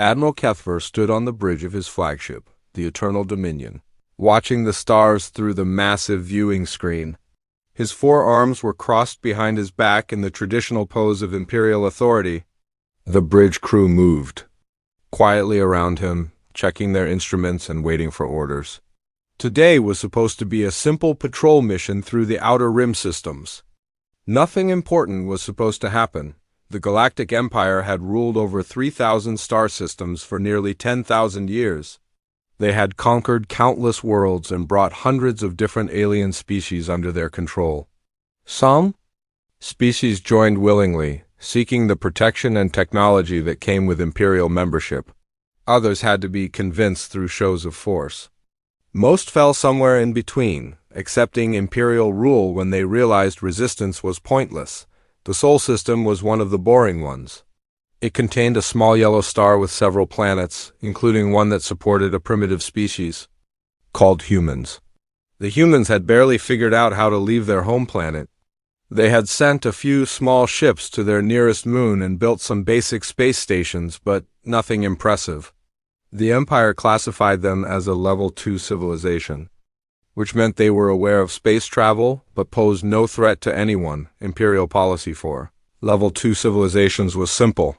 Admiral Kethver stood on the bridge of his flagship, the Eternal Dominion, watching the stars through the massive viewing screen. His four arms were crossed behind his back in the traditional pose of imperial authority. The bridge crew moved quietly around him, checking their instruments and waiting for orders. Today was supposed to be a simple patrol mission through the Outer Rim systems. Nothing important was supposed to happen. The Galactic Empire had ruled over 3,000 star systems for nearly 10,000 years. They had conquered countless worlds and brought hundreds of different alien species under their control. Some species joined willingly, seeking the protection and technology that came with Imperial membership. Others had to be convinced through shows of force. Most fell somewhere in between, accepting Imperial rule when they realized resistance was pointless. The Sol system was one of the boring ones. It contained a small yellow star with several planets, including one that supported a primitive species called humans. The humans had barely figured out how to leave their home planet. They had sent a few small ships to their nearest moon and built some basic space stations, but nothing impressive. The Empire classified them as a Level 2 civilization, which meant they were aware of space travel but posed no threat to anyone. Imperial policy for Level 2 civilizations was simple.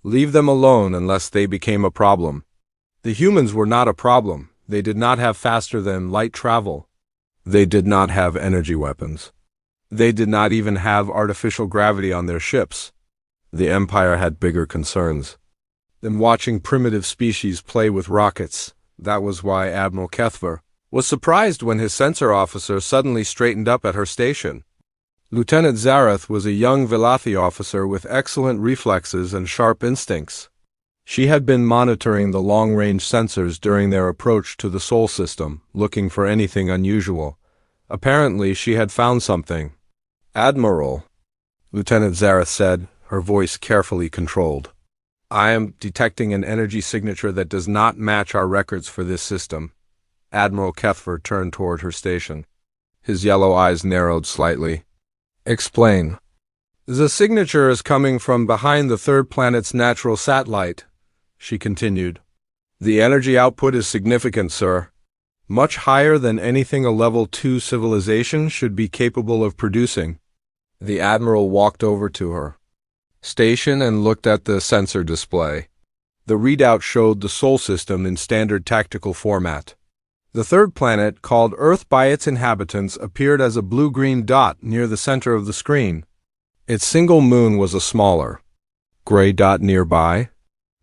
Leave them alone unless they became a problem. The humans were not a problem. They did not have faster-than-light travel. They did not have energy weapons. They did not even have artificial gravity on their ships. The Empire had bigger concerns than watching primitive species play with rockets. That was why Admiral Kethver was surprised when his sensor officer suddenly straightened up at her station. Lieutenant Zareth was a young Vilathi officer with excellent reflexes and sharp instincts. She had been monitoring the long-range sensors during their approach to the Sol system, looking for anything unusual. Apparently, she had found something. "Admiral," Lieutenant Zareth said, her voice carefully controlled. "I am detecting an energy signature that does not match our records for this system." Admiral Kethver turned toward her station. His yellow eyes narrowed slightly. "Explain." "The signature is coming from behind the third planet's natural satellite," she continued. "The energy output is significant, sir. Much higher than anything a Level 2 civilization should be capable of producing." The Admiral walked over to her station and looked at the sensor display. The readout showed the Sol system in standard tactical format. The third planet, called Earth by its inhabitants, appeared as a blue-green dot near the center of the screen. Its single moon was a smaller gray dot nearby,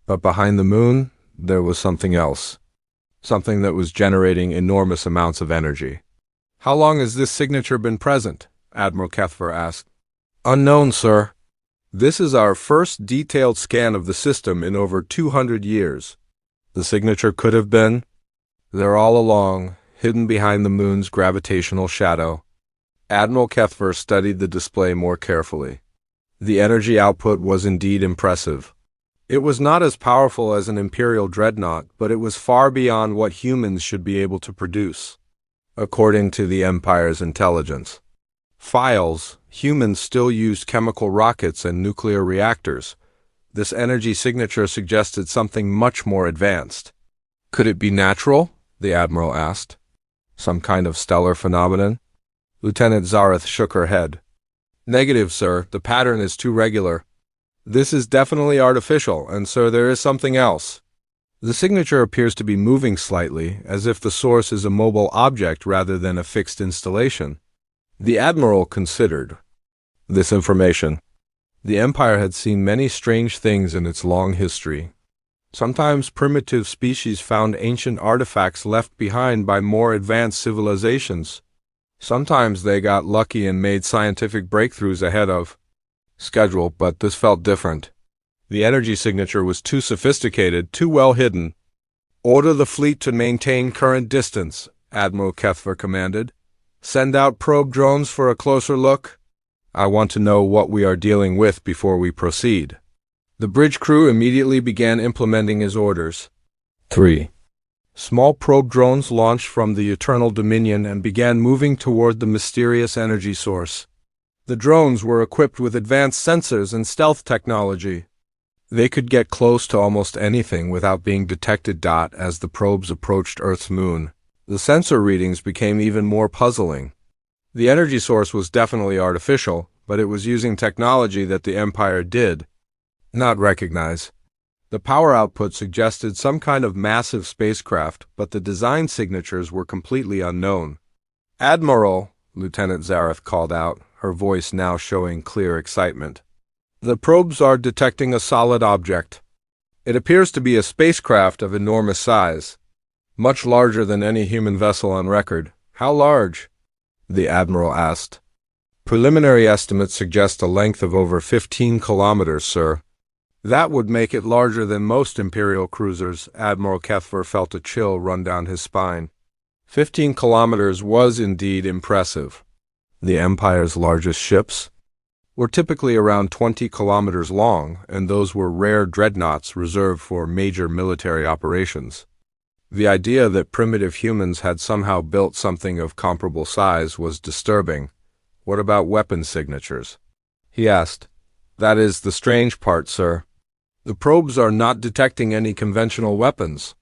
but behind the moon there was something else, something that was generating enormous amounts of energy. "How long has this signature been present?" Admiral Kethver asked. "Unknown, sir. This is our first detailed scan of the system in over 200 years. The signature could have been there all along, hidden behind the moon's gravitational shadow." Admiral Kethver studied the display more carefully. The energy output was indeed impressive. It was not as powerful as an Imperial dreadnought, but it was far beyond what humans should be able to produce, according to the Empire's intelligence files. Humans still used chemical rockets and nuclear reactors. This energy signature suggested something much more advanced. "Could it be natural?" the Admiral asked. "Some kind of stellar phenomenon?" Lieutenant Zareth shook her head. "Negative, sir. The pattern is too regular. This is definitely artificial, and so there is something else. The signature appears to be moving slightly, as if the source is a mobile object rather than a fixed installation." The Admiral considered this information. The Empire had seen many strange things in its long history. Sometimes primitive species found ancient artifacts left behind by more advanced civilizations. Sometimes they got lucky and made scientific breakthroughs ahead of schedule, but this felt different. The energy signature was too sophisticated, too well hidden. "Order the fleet to maintain current distance," Admiral Kethver commanded. "Send out probe drones for a closer look. I want to know what we are dealing with before we proceed." The bridge crew immediately began implementing his orders. 3. Small probe drones launched from the Eternal Dominion and began moving toward the mysterious energy source. The drones were equipped with advanced sensors and stealth technology. They could get close to almost anything without being detected. As the probes approached Earth's moon, the sensor readings became even more puzzling. The energy source was definitely artificial, but it was using technology that the Empire did not recognize. The power output suggested some kind of massive spacecraft, but the design signatures were completely unknown. "Admiral," Lieutenant Zareth called out, her voice now showing clear excitement. "The probes are detecting a solid object. It appears to be a spacecraft of enormous size, much larger than any human vessel on record." "How large?" the Admiral asked. "Preliminary estimates suggest a length of over 15 kilometers, sir." "That would make it larger than most Imperial cruisers." Admiral Kethver felt a chill run down his spine. 15 kilometers was indeed impressive. The Empire's largest ships were typically around 20 kilometers long, and those were rare dreadnoughts reserved for major military operations. The idea that primitive humans had somehow built something of comparable size was disturbing. "What about weapon signatures?" he asked. "That is the strange part, sir. The probes are not detecting any conventional weapons.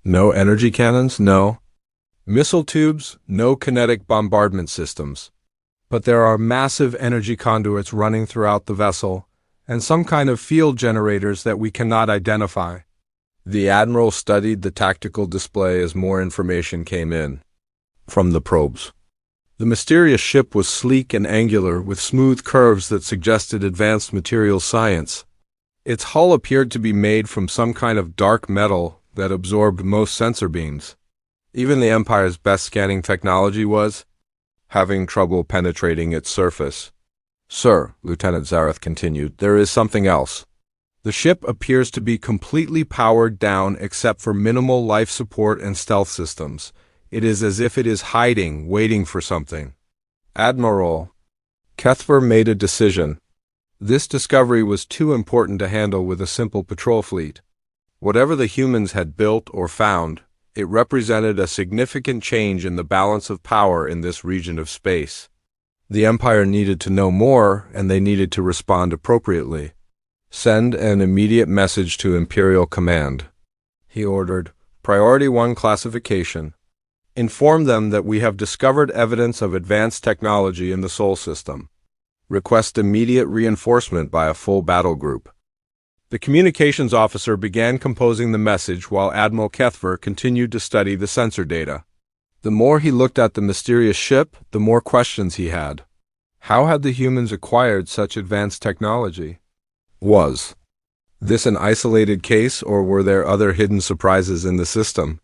No energy cannons, no missile tubes, no kinetic bombardment systems. But there are massive energy conduits running throughout the vessel, and some kind of field generators that we cannot identify." The Admiral studied the tactical display as more information came in from the probes. The mysterious ship was sleek and angular, with smooth curves that suggested advanced materials science. Its hull appeared to be made from some kind of dark metal that absorbed most sensor beams. Even the Empire's best scanning technology was having trouble penetrating its surface. "Sir," Lieutenant Zareth continued, "there is something else. The ship appears to be completely powered down except for minimal life support and stealth systems. It is as if it is hiding, waiting for something." "Admiral." Kethver made a decision. This discovery was too important to handle with a simple patrol fleet. Whatever the humans had built or found, it represented a significant change in the balance of power in this region of space. The Empire needed to know more, and they needed to respond appropriately. "Send an immediate message to Imperial Command," he ordered. "Priority 1 classification. Inform them that we have discovered evidence of advanced technology in the Sol system. Request immediate reinforcement by a full battle group." The communications officer began composing the message while Admiral Kethver continued to study the sensor data. The more he looked at the mysterious ship, the more questions he had. How had the humans acquired such advanced technology? Was this an isolated case, or were there other hidden surprises in the system?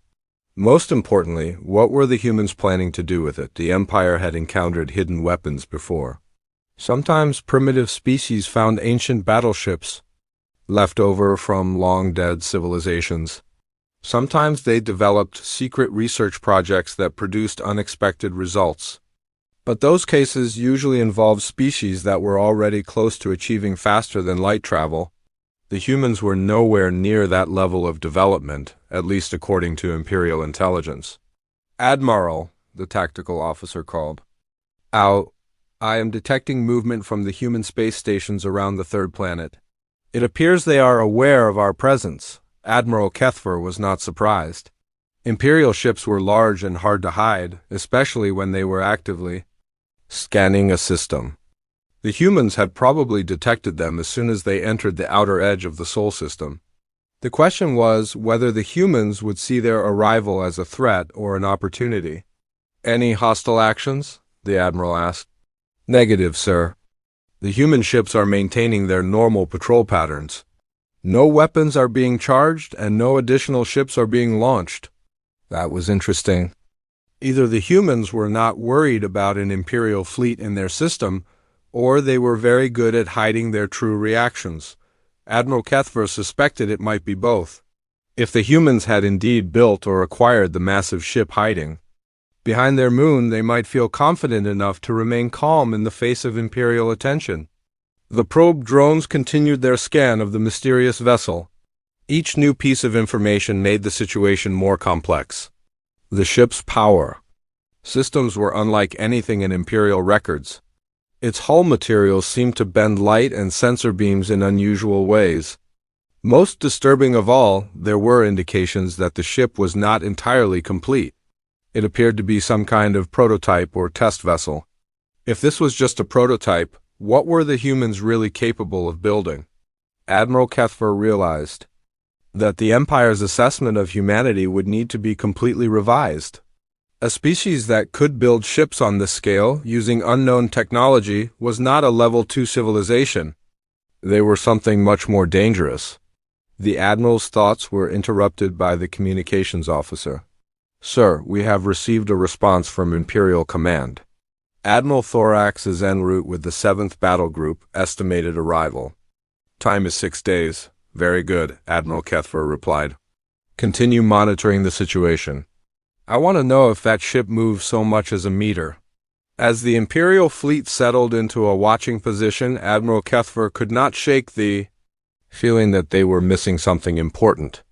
Most importantly, what were the humans planning to do with it? The Empire had encountered hidden weapons before. Sometimes primitive species found ancient battleships left over from long-dead civilizations. Sometimes they developed secret research projects that produced unexpected results. But those cases usually involved species that were already close to achieving faster than light travel. The humans were nowhere near that level of development, at least according to Imperial intelligence. "Admiral," the tactical officer called. "Out. I am detecting movement from the human space stations around the third planet. It appears they are aware of our presence." Admiral Kethver was not surprised. Imperial ships were large and hard to hide, especially when they were actively scanning a system. The humans had probably detected them as soon as they entered the outer edge of the Sol system. The question was whether the humans would see their arrival as a threat or an opportunity. "Any hostile actions?" the Admiral asked. "Negative, sir. The human ships are maintaining their normal patrol patterns. No weapons are being charged, and no additional ships are being launched." That was interesting. Either the humans were not worried about an Imperial fleet in their system, or they were very good at hiding their true reactions. Admiral Kethver suspected it might be both. If the humans had indeed built or acquired the massive ship hiding behind their moon, they might feel confident enough to remain calm in the face of Imperial attention. The probe drones continued their scan of the mysterious vessel. Each new piece of information made the situation more complex. The ship's power systems were unlike anything in Imperial records. Its hull materials seemed to bend light and sensor beams in unusual ways. Most disturbing of all, there were indications that the ship was not entirely complete. It appeared to be some kind of prototype or test vessel. If this was just a prototype, what were the humans really capable of building? Admiral Kethfer realized that the Empire's assessment of humanity would need to be completely revised. A species that could build ships on this scale using unknown technology was not a Level 2 civilization. They were something much more dangerous. The Admiral's thoughts were interrupted by the communications officer. "Sir, we have received a response from Imperial Command. Admiral Thorax is en route with the 7th Battle Group, estimated arrival. Time is 6 days. Very good," Admiral Kethfer replied. "Continue monitoring the situation. I want to know if that ship moves so much as a meter." As the Imperial fleet settled into a watching position, Admiral Kethfer could not shake the feeling that they were missing something important.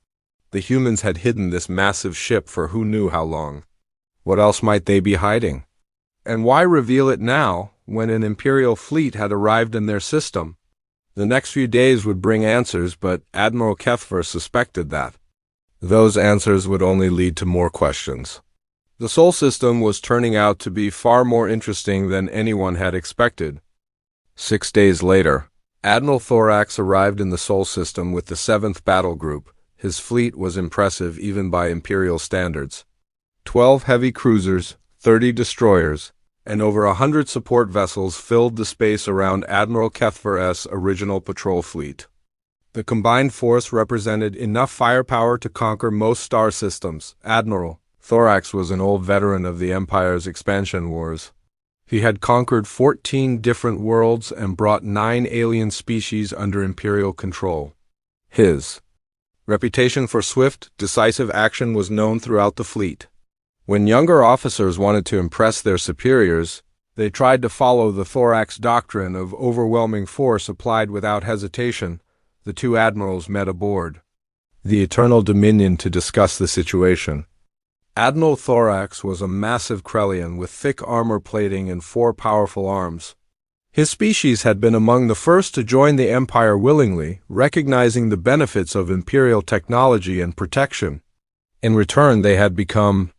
The humans had hidden this massive ship for who knew how long. What else might they be hiding? And why reveal it now, when an Imperial fleet had arrived in their system? The next few days would bring answers, but Admiral Kethfer suspected that those answers would only lead to more questions. The Sol system was turning out to be far more interesting than anyone had expected. 6 days later, Admiral Thorax arrived in the Sol system with the 7th Battle Group. His fleet was impressive even by Imperial standards. 12 heavy cruisers, 30 destroyers, and over 100 support vessels filled the space around Admiral Kethfer's original patrol fleet. The combined force represented enough firepower to conquer most star systems. Admiral Thorax was an old veteran of the Empire's expansion wars. He had conquered 14 different worlds and brought 9 alien species under Imperial control. His reputation for swift, decisive action was known throughout the fleet. When younger officers wanted to impress their superiors, they tried to follow the Thorax doctrine of overwhelming force applied without hesitation. The two admirals met aboard the Eternal Dominion to discuss the situation. Admiral Thorax was a massive Krellian with thick armor plating and 4 powerful arms. His species had been among the first to join the Empire willingly, recognizing the benefits of Imperial technology and protection. In return, they had become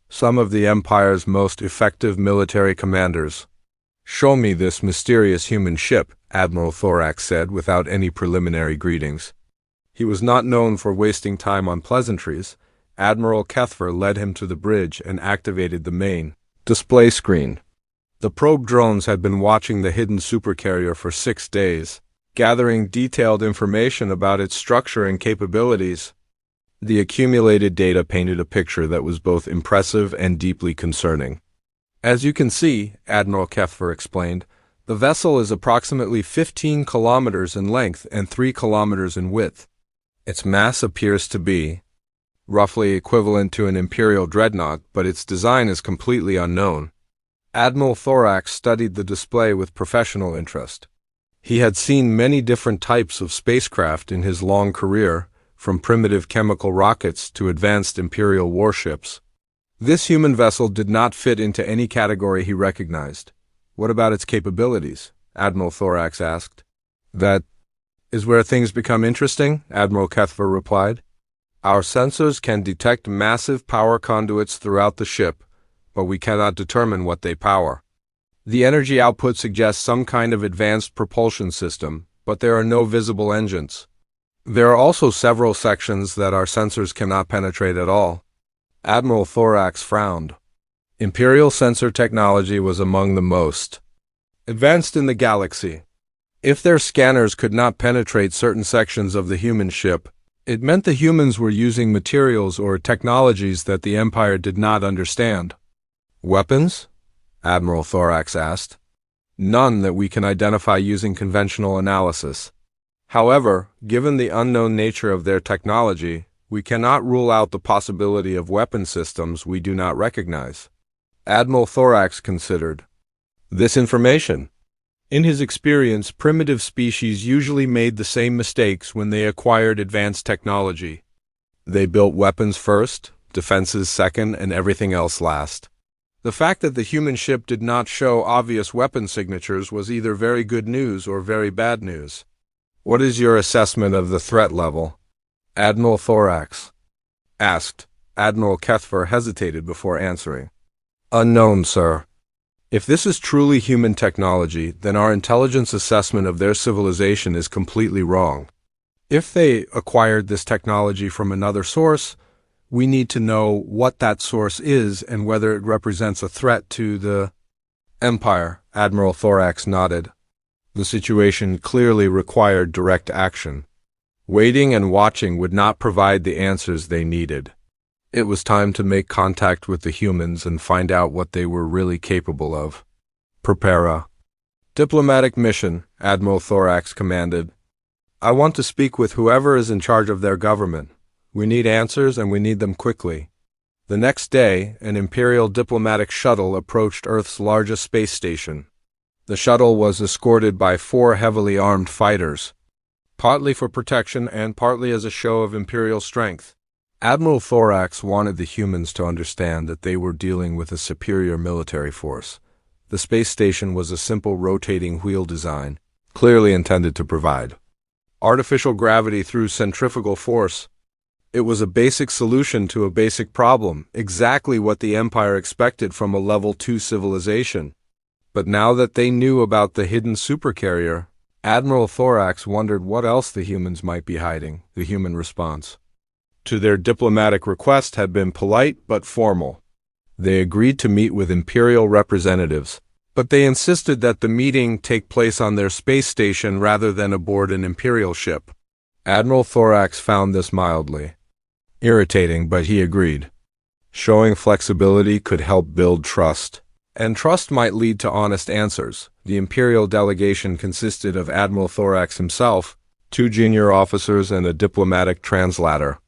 some of the Empire's most effective military commanders. "Show me this mysterious human ship," Admiral Thorax said without any preliminary greetings. He was not known for wasting time on pleasantries. Admiral Kethfer led him to the bridge and activated the main display screen. The probe drones had been watching the hidden supercarrier for 6 days, gathering detailed information about its structure and capabilities. The accumulated data painted a picture that was both impressive and deeply concerning. "As you can see," Admiral Kethfer explained, "the vessel is approximately 15 kilometers in length and 3 kilometers in width. Its mass appears to be roughly equivalent to an Imperial dreadnought, but its design is completely unknown." Admiral Thorax studied the display with professional interest. He had seen many different types of spacecraft in his long career, from primitive chemical rockets to advanced Imperial warships. This human vessel did not fit into any category he recognized. "What about its capabilities?" Admiral Thorax asked. "That is where things become interesting," Admiral Kethfer replied. "Our sensors can detect massive power conduits throughout the ship, but we cannot determine what they power. The energy output suggests some kind of advanced propulsion system, but there are no visible engines. There are also several sections that our sensors cannot penetrate at all." Admiral Thorax frowned. Imperial sensor technology was among the most advanced in the galaxy. If their scanners could not penetrate certain sections of the human ship, it meant the humans were using materials or technologies that the Empire did not understand. "Weapons?" Admiral Thorax asked. "None that we can identify using conventional analysis. However, given the unknown nature of their technology, we cannot rule out the possibility of weapon systems we do not recognize." Admiral Thorax considered this information. In his experience, primitive species usually made the same mistakes when they acquired advanced technology. They built weapons first, defenses second, and everything else last. The fact that the human ship did not show obvious weapon signatures was either very good news or very bad news. What is your assessment of the threat level? Admiral Thorax asked. Admiral Kethfer hesitated before answering. Unknown, sir. If this is truly human technology, then our intelligence assessment of their civilization is completely wrong. If they acquired this technology from another source, we need to know what that source is and whether it represents a threat to the Empire. Admiral Thorax nodded. The situation clearly required direct action. Waiting and watching would not provide the answers they needed. It was time to make contact with the humans and find out what they were really capable of. Prepare a diplomatic mission, Admiral Thorax commanded. I want to speak with whoever is in charge of their government. We need answers and we need them quickly. The next day, an Imperial diplomatic shuttle approached Earth's largest space station. The shuttle was escorted by 4 heavily armed fighters, partly for protection and partly as a show of Imperial strength. Admiral Thorax wanted the humans to understand that they were dealing with a superior military force. The space station was a simple rotating wheel design, clearly intended to provide artificial gravity through centrifugal force. It was a basic solution to a basic problem, exactly what the Empire expected from a Level 2 civilization. But now that they knew about the hidden supercarrier, Admiral Thorax wondered what else the humans might be hiding. The human response to their diplomatic request had been polite but formal. They agreed to meet with Imperial representatives, but they insisted that the meeting take place on their space station rather than aboard an Imperial ship. Admiral Thorax found this mildly irritating, but he agreed. Showing flexibility could help build trust, and trust might lead to honest answers. The Imperial delegation consisted of Admiral Thorax himself, 2 junior officers, and a diplomatic translator.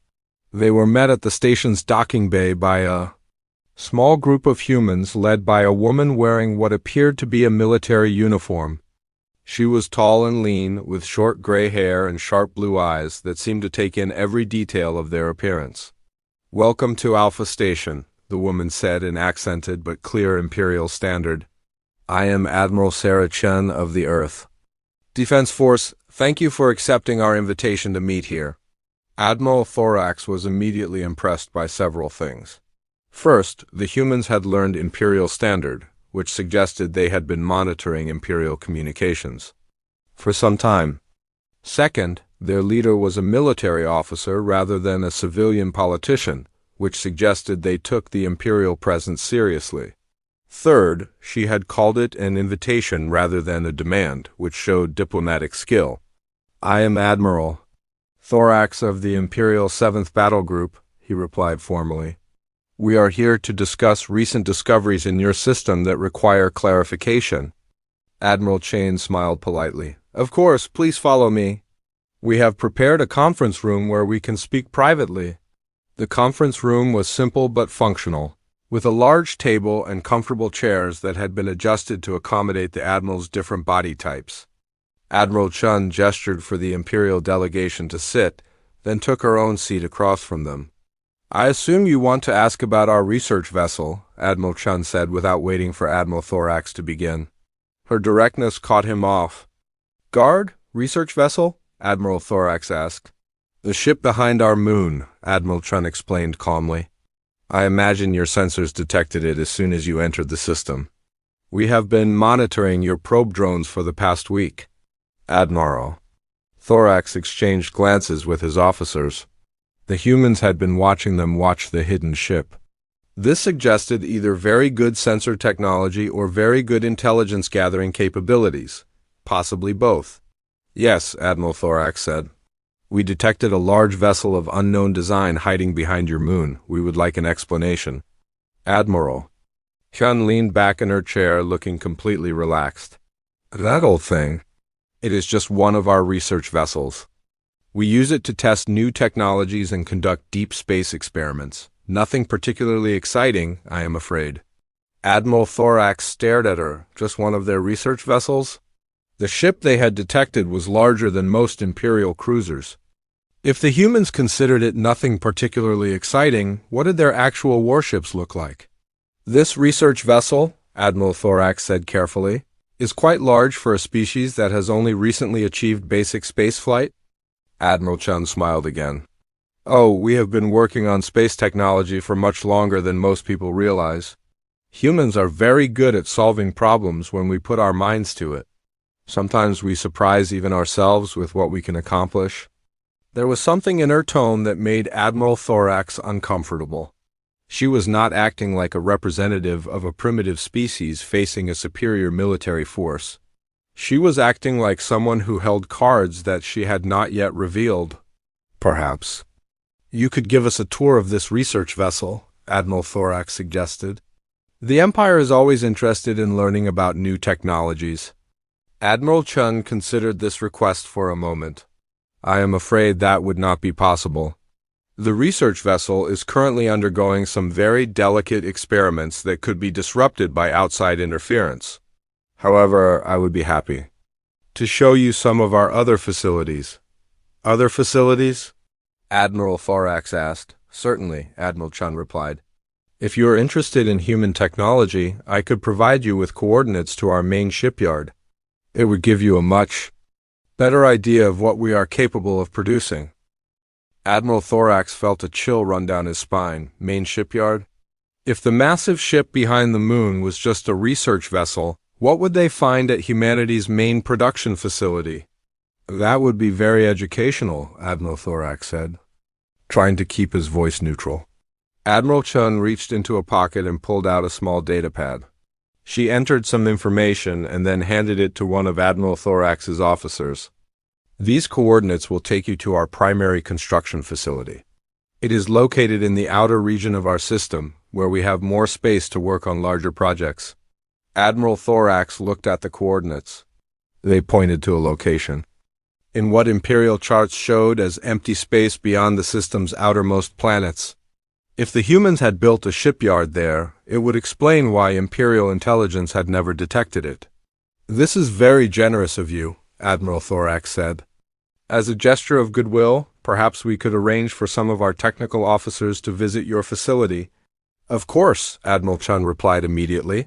They were met at the station's docking bay by a small group of humans led by a woman wearing what appeared to be a military uniform. She was tall and lean, with short gray hair and sharp blue eyes that seemed to take in every detail of their appearance. Welcome to Alpha Station, the woman said in accented but clear Imperial standard. I am Admiral Sarah Chen of the Earth Defense Force. Thank you for accepting our invitation to meet here. Admiral Thorax was immediately impressed by several things. First, the humans had learned Imperial Standard, which suggested they had been monitoring Imperial communications for some time. Second, their leader was a military officer rather than a civilian politician, which suggested they took the Imperial presence seriously. Third, she had called it an invitation rather than a demand, which showed diplomatic skill. I am Admiral Thorax of the Imperial 7th Battle Group, he replied formally. We are here to discuss recent discoveries in your system that require clarification. Admiral Chain smiled politely. Of course, please follow me. We have prepared a conference room where we can speak privately. The conference room was simple but functional, with a large table and comfortable chairs that had been adjusted to accommodate the Admiral's different body types. Admiral Chun gestured for the Imperial delegation to sit, then took her own seat across from them. I assume you want to ask about our research vessel, Admiral Chun said without waiting for Admiral Thorax to begin. Her directness caught him off. Guard? Research vessel? Admiral Thorax asked. The ship behind our moon, Admiral Chun explained calmly. I imagine your sensors detected it as soon as you entered the system. We have been monitoring your probe drones for the past week. Admiral Thorax exchanged glances with his officers. The humans had been watching them watch the hidden ship. This suggested either very good sensor technology or very good intelligence gathering capabilities, possibly both. Yes, Admiral Thorax said. We detected a large vessel of unknown design hiding behind your moon. We would like an explanation. Admiral Hyun leaned back in her chair, looking completely relaxed. That old thing. It is just one of our research vessels. We use it to test new technologies and conduct deep space experiments. Nothing particularly exciting, I am afraid. Admiral Thorax stared at her. Just one of their research vessels? The ship they had detected was larger than most Imperial cruisers. If the humans considered it nothing particularly exciting, what did their actual warships look like? This research vessel, Admiral Thorax said carefully, is quite large for a species that has only recently achieved basic spaceflight. Admiral Chun smiled again. Oh, we have been working on space technology for much longer than most people realize. Humans are very good at solving problems when we put our minds to it. Sometimes we surprise even ourselves with what we can accomplish. There was something in her tone that made Admiral Thorax uncomfortable. She was not acting like a representative of a primitive species facing a superior military force. She was acting like someone who held cards that she had not yet revealed. Perhaps. You could give us a tour of this research vessel, Admiral Thorax suggested. The Empire is always interested in learning about new technologies. Admiral Chun considered this request for a moment. I am afraid that would not be possible. The research vessel is currently undergoing some very delicate experiments that could be disrupted by outside interference. However, I would be happy to show you some of our other facilities. Other facilities? Admiral Thorax asked. Certainly, Admiral Chun replied. If you are interested in human technology, I could provide you with coordinates to our main shipyard. It would give you a much better idea of what we are capable of producing. Admiral Thorax felt a chill run down his spine. Main shipyard? If the massive ship behind the moon was just a research vessel, what would they find at humanity's main production facility? That would be very educational, Admiral Thorax said, trying to keep his voice neutral. Admiral Chun reached into a pocket and pulled out a small datapad. She entered some information and then handed it to one of Admiral Thorax's officers. These coordinates will take you to our primary construction facility. It is located in the outer region of our system, where we have more space to work on larger projects. Admiral Thorax looked at the coordinates. They pointed to a location in what Imperial charts showed as empty space beyond the system's outermost planets. If the humans had built a shipyard there, it would explain why Imperial intelligence had never detected it. This is very generous of you, Admiral Thorax said. As a gesture of goodwill, perhaps we could arrange for some of our technical officers to visit your facility. Of course, Admiral Chun replied immediately.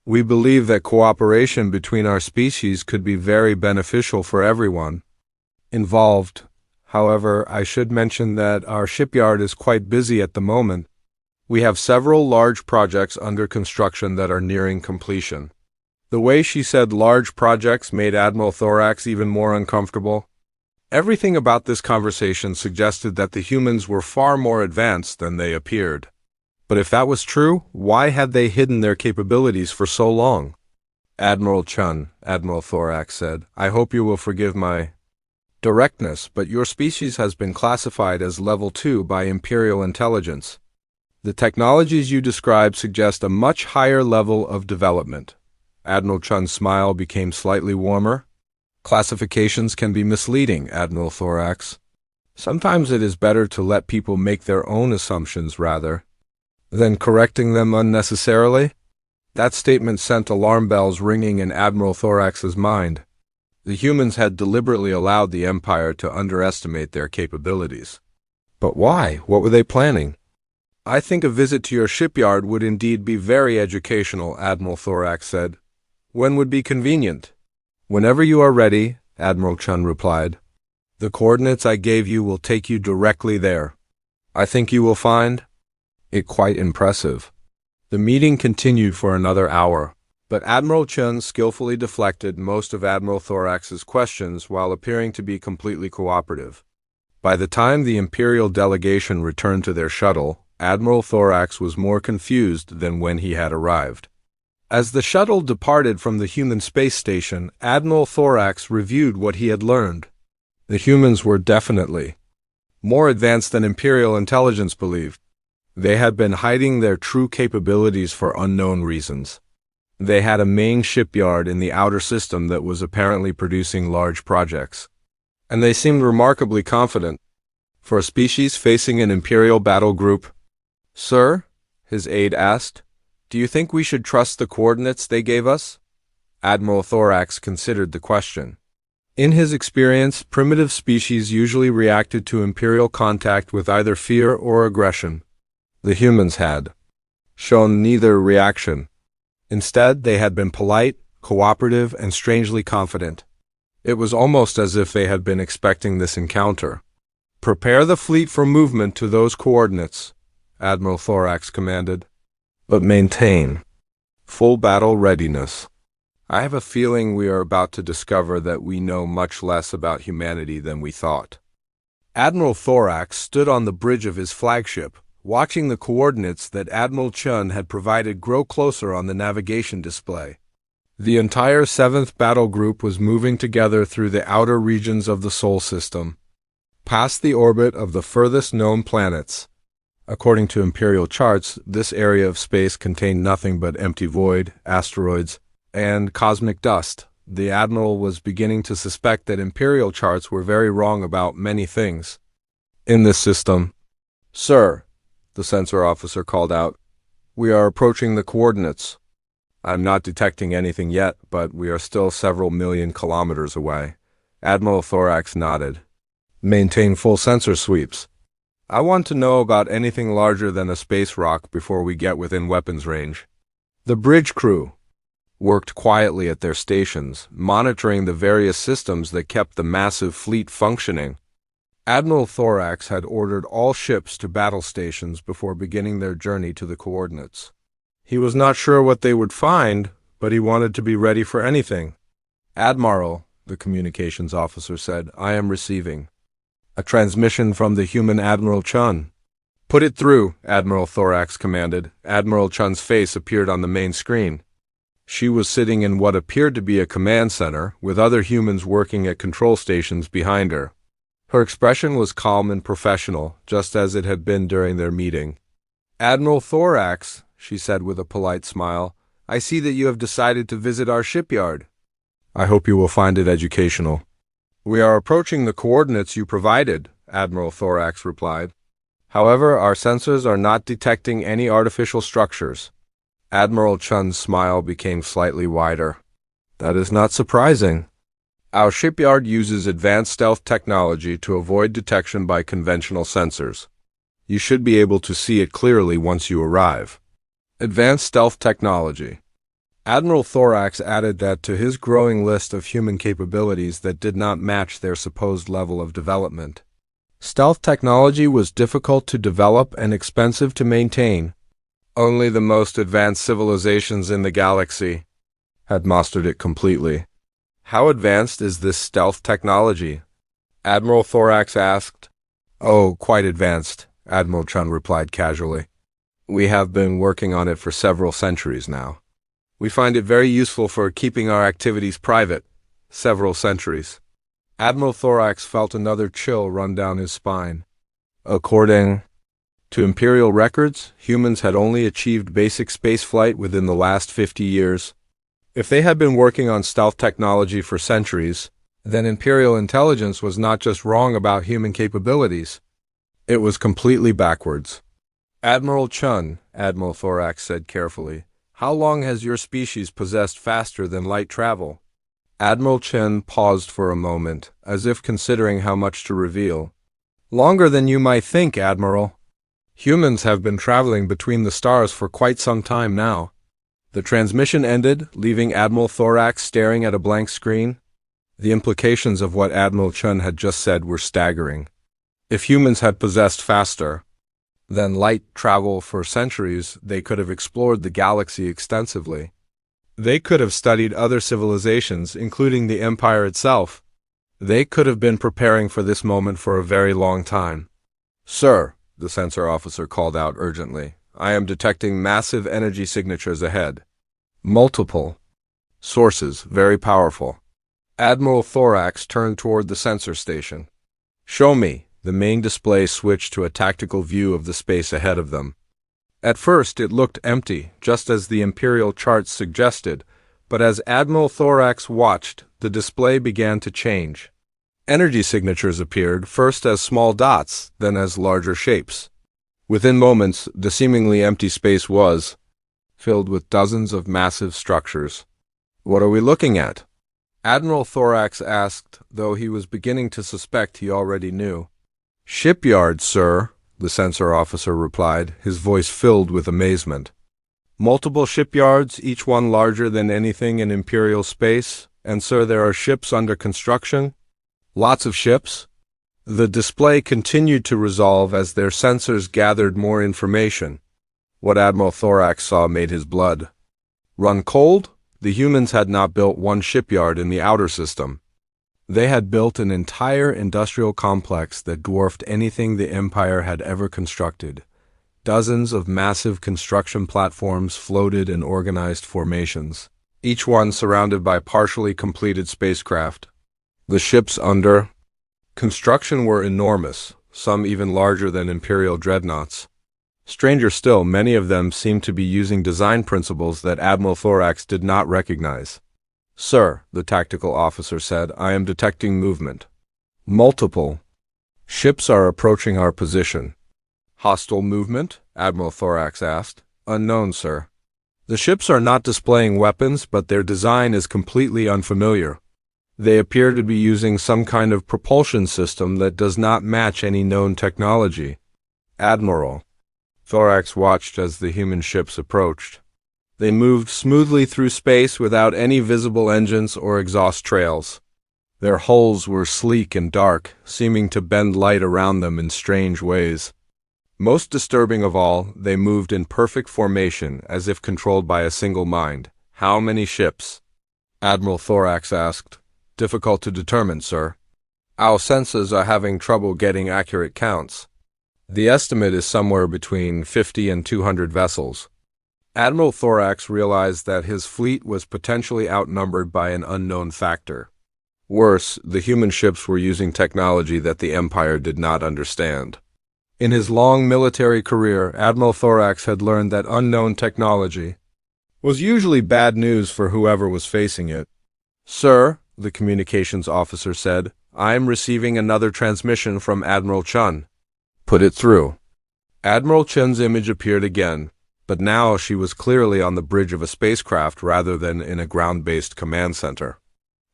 We believe that cooperation between our species could be very beneficial for everyone involved. However, I should mention that our shipyard is quite busy at the moment. We have several large projects under construction that are nearing completion. The way she said large projects made Admiral Thorax even more uncomfortable. Everything about this conversation suggested that the humans were far more advanced than they appeared. But if that was true, why had they hidden their capabilities for so long? Admiral Chun, Admiral Thorax said, I hope you will forgive my directness, but your species has been classified as Level 2 by Imperial intelligence. The technologies you describe suggest a much higher level of development. Admiral Chun's smile became slightly warmer. Classifications can be misleading, Admiral Thorax. Sometimes it is better to let people make their own assumptions rather than correcting them unnecessarily. That statement sent alarm bells ringing in Admiral Thorax's mind. The humans had deliberately allowed the Empire to underestimate their capabilities. But why? What were they planning? I think a visit to your shipyard would indeed be very educational, Admiral Thorax said. When would be convenient? Whenever you are ready, Admiral Chun replied. The coordinates I gave you will take you directly there. I think you will find it quite impressive. The meeting continued for another hour, but Admiral Chun skillfully deflected most of Admiral Thorax's questions while appearing to be completely cooperative. By the time the Imperial delegation returned to their shuttle, Admiral Thorax was more confused than when he had arrived. As the shuttle departed from the human space station, Admiral Thorax reviewed what he had learned. The humans were definitely more advanced than Imperial intelligence believed. They had been hiding their true capabilities for unknown reasons. They had a main shipyard in the outer system that was apparently producing large projects. And they seemed remarkably confident. For a species facing an Imperial battle group, Sir, his aide asked, do you think we should trust the coordinates they gave us? Admiral Thorax considered the question. In his experience, primitive species usually reacted to Imperial contact with either fear or aggression. The humans had shown neither reaction. Instead, they had been polite, cooperative, and strangely confident. It was almost as if they had been expecting this encounter. "Prepare the fleet for movement to those coordinates," Admiral Thorax commanded. "But maintain full battle readiness. I have a feeling we are about to discover that we know much less about humanity than we thought." Admiral Thorax stood on the bridge of his flagship, watching the coordinates that Admiral Chun had provided grow closer on the navigation display. The entire 7th Battle Group was moving together through the outer regions of the Sol system, past the orbit of the furthest known planets. According to Imperial charts, this area of space contained nothing but empty void, asteroids, and cosmic dust. The Admiral was beginning to suspect that Imperial charts were very wrong about many things. In this system, "Sir," the sensor officer called out, "we are approaching the coordinates. I'm not detecting anything yet, but we are still several million kilometers away." Admiral Thorax nodded. "Maintain full sensor sweeps. I want to know about anything larger than a space rock before we get within weapons range." The bridge crew worked quietly at their stations, monitoring the various systems that kept the massive fleet functioning. Admiral Thorax had ordered all ships to battle stations before beginning their journey to the coordinates. He was not sure what they would find, but he wanted to be ready for anything. "Admiral," the communications officer said, "I am receiving a transmission from the human Admiral Chun." "Put it through," Admiral Thorax commanded. Admiral Chun's face appeared on the main screen. She was sitting in what appeared to be a command center, with other humans working at control stations behind her. Her expression was calm and professional, just as it had been during their meeting. "Admiral Thorax," she said with a polite smile, "I see that you have decided to visit our shipyard. I hope you will find it educational." "We are approaching the coordinates you provided," Admiral Thorax replied. "However, our sensors are not detecting any artificial structures." Admiral Chun's smile became slightly wider. "That is not surprising. Our shipyard uses advanced stealth technology to avoid detection by conventional sensors. You should be able to see it clearly once you arrive." Advanced stealth technology. Admiral Thorax added that to his growing list of human capabilities that did not match their supposed level of development. Stealth technology was difficult to develop and expensive to maintain. Only the most advanced civilizations in the galaxy had mastered it completely. "How advanced is this stealth technology?" Admiral Thorax asked. "Oh, quite advanced," Admiral Chun replied casually. "We have been working on it for several centuries now. We find it very useful for keeping our activities private." Several centuries. Admiral Thorax felt another chill run down his spine. According to Imperial records, humans had only achieved basic spaceflight within the last 50 years. If they had been working on stealth technology for centuries, then Imperial intelligence was not just wrong about human capabilities. It was completely backwards. "Admiral Chun," Admiral Thorax said carefully, "how long has your species possessed faster than light travel?" Admiral Chun paused for a moment, as if considering how much to reveal. "Longer than you might think, Admiral. Humans have been traveling between the stars for quite some time now." The transmission ended, leaving Admiral Thorax staring at a blank screen. The implications of what Admiral Chun had just said were staggering. If humans had possessed faster than light travel for centuries, they could have explored the galaxy extensively. They could have studied other civilizations, including the Empire itself. They could have been preparing for this moment for a very long time. "Sir," the sensor officer called out urgently, "I am detecting massive energy signatures ahead. Multiple sources, very powerful." Admiral Thorax turned toward the sensor station. "Show me." The main display switched to a tactical view of the space ahead of them. At first it looked empty, just as the Imperial charts suggested, but as Admiral Thorax watched, the display began to change. Energy signatures appeared, first as small dots, then as larger shapes. Within moments, the seemingly empty space was filled with dozens of massive structures. "What are we looking at?" Admiral Thorax asked, though he was beginning to suspect he already knew. "Shipyard, sir," the sensor officer replied, his voice filled with amazement. Multiple shipyards, each one larger than anything in Imperial space. And sir, there are ships under construction? Lots of ships? The display continued to resolve as their sensors gathered more information. What Admiral Thorax saw made his blood run cold. The humans had not built one shipyard in the outer system. They had built an entire industrial complex that dwarfed anything the Empire had ever constructed. Dozens of massive construction platforms floated in organized formations, each one surrounded by partially completed spacecraft. The ships under construction were enormous, some even larger than Imperial dreadnoughts. Stranger still, many of them seemed to be using design principles that Admiral Thorax did not recognize. Sir, the tactical officer said, I am detecting movement. Multiple ships are approaching our position. Hostile movement? Admiral Thorax asked. Unknown, sir. The ships are not displaying weapons, but their design is completely unfamiliar. They appear to be using some kind of propulsion system that does not match any known technology. Admiral Thorax watched as the human ships approached. They moved smoothly through space without any visible engines or exhaust trails. Their hulls were sleek and dark, seeming to bend light around them in strange ways. Most disturbing of all, they moved in perfect formation, as if controlled by a single mind. How many ships? Admiral Thorax asked. Difficult to determine, sir. Our sensors are having trouble getting accurate counts. The estimate is somewhere between 50 and 200 vessels. Admiral Thorax realized that his fleet was potentially outnumbered by an unknown factor. Worse, the human ships were using technology that the Empire did not understand. In his long military career, Admiral Thorax had learned that unknown technology was usually bad news for whoever was facing it. Sir, the communications officer said, I am receiving another transmission from Admiral Chun. Put it through. Admiral Chun's image appeared again, but now she was clearly on the bridge of a spacecraft rather than in a ground-based command center.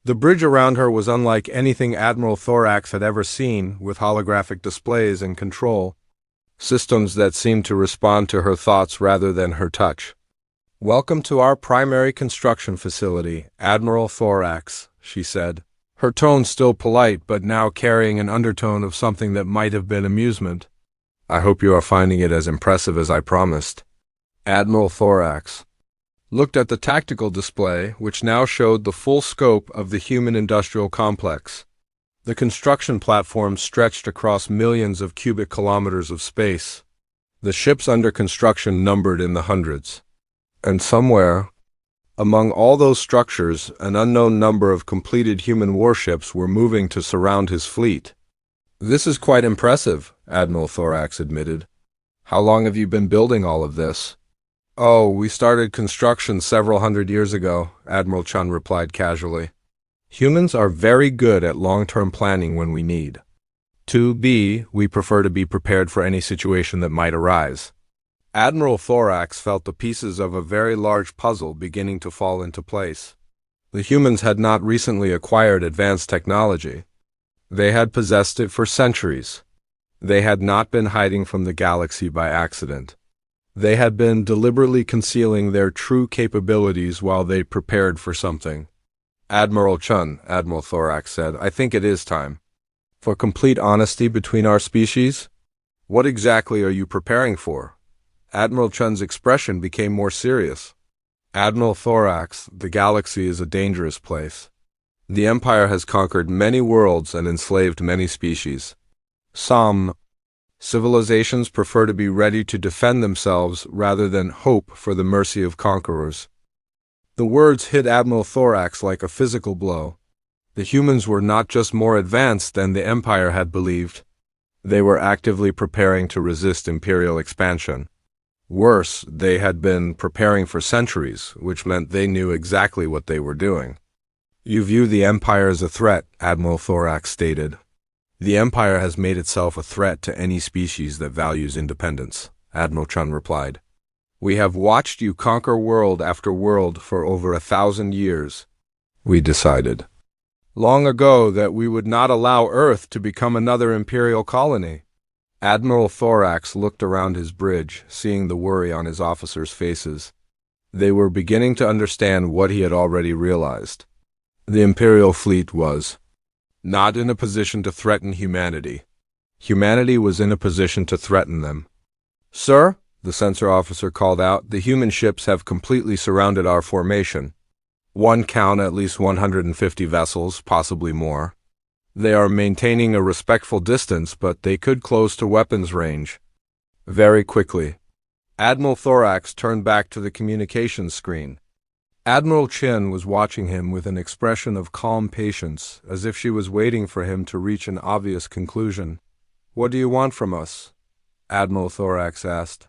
The bridge around her was unlike anything Admiral Thorax had ever seen, with holographic displays and control systems that seemed to respond to her thoughts rather than her touch. Welcome to our primary construction facility, Admiral Thorax, she said, her tone still polite but now carrying an undertone of something that might have been amusement. I hope you are finding it as impressive as I promised. Admiral Thorax looked at the tactical display, which now showed the full scope of the human industrial complex. The construction platform stretched across millions of cubic kilometers of space. The ships under construction numbered in the hundreds. And somewhere, among all those structures, an unknown number of completed human warships were moving to surround his fleet. This is quite impressive, Admiral Thorax admitted. How long have you been building all of this? Oh, we started construction several hundred years ago, Admiral Chun replied casually. Humans are very good at long-term planning when we need. We prefer to be prepared for any situation that might arise. Admiral Thorax felt the pieces of a very large puzzle beginning to fall into place. The humans had not recently acquired advanced technology. They had possessed it for centuries. They had not been hiding from the galaxy by accident. They had been deliberately concealing their true capabilities while they prepared for something. Admiral Chun, Admiral Thorax said, I think it is time. For complete honesty between our species? What exactly are you preparing for? Admiral Chun's expression became more serious. Admiral Thorax, the galaxy is a dangerous place. The Empire has conquered many worlds and enslaved many species. Some civilizations prefer to be ready to defend themselves rather than hope for the mercy of conquerors. The words hit Admiral Thorax like a physical blow. The humans were not just more advanced than the Empire had believed. They were actively preparing to resist Imperial expansion. Worse, they had been preparing for centuries, which meant they knew exactly what they were doing. You view the Empire as a threat, Admiral Thorax stated. The Empire has made itself a threat to any species that values independence, Admiral Chun replied. We have watched you conquer world after world for over 1,000 years. We decided long ago that we would not allow Earth to become another Imperial colony. Admiral Thorax looked around his bridge, seeing the worry on his officers' faces. They were beginning to understand what he had already realized. The Imperial fleet was not in a position to threaten humanity. Humanity was in a position to threaten them. "Sir," the sensor officer called out, "the human ships have completely surrounded our formation. One count at least 150 vessels, possibly more. They are maintaining a respectful distance, but they could close to weapons range." Very quickly, Admiral Thorax turned back to the communications screen. Admiral Chin was watching him with an expression of calm patience, as if she was waiting for him to reach an obvious conclusion. "What do you want from us?" Admiral Thorax asked.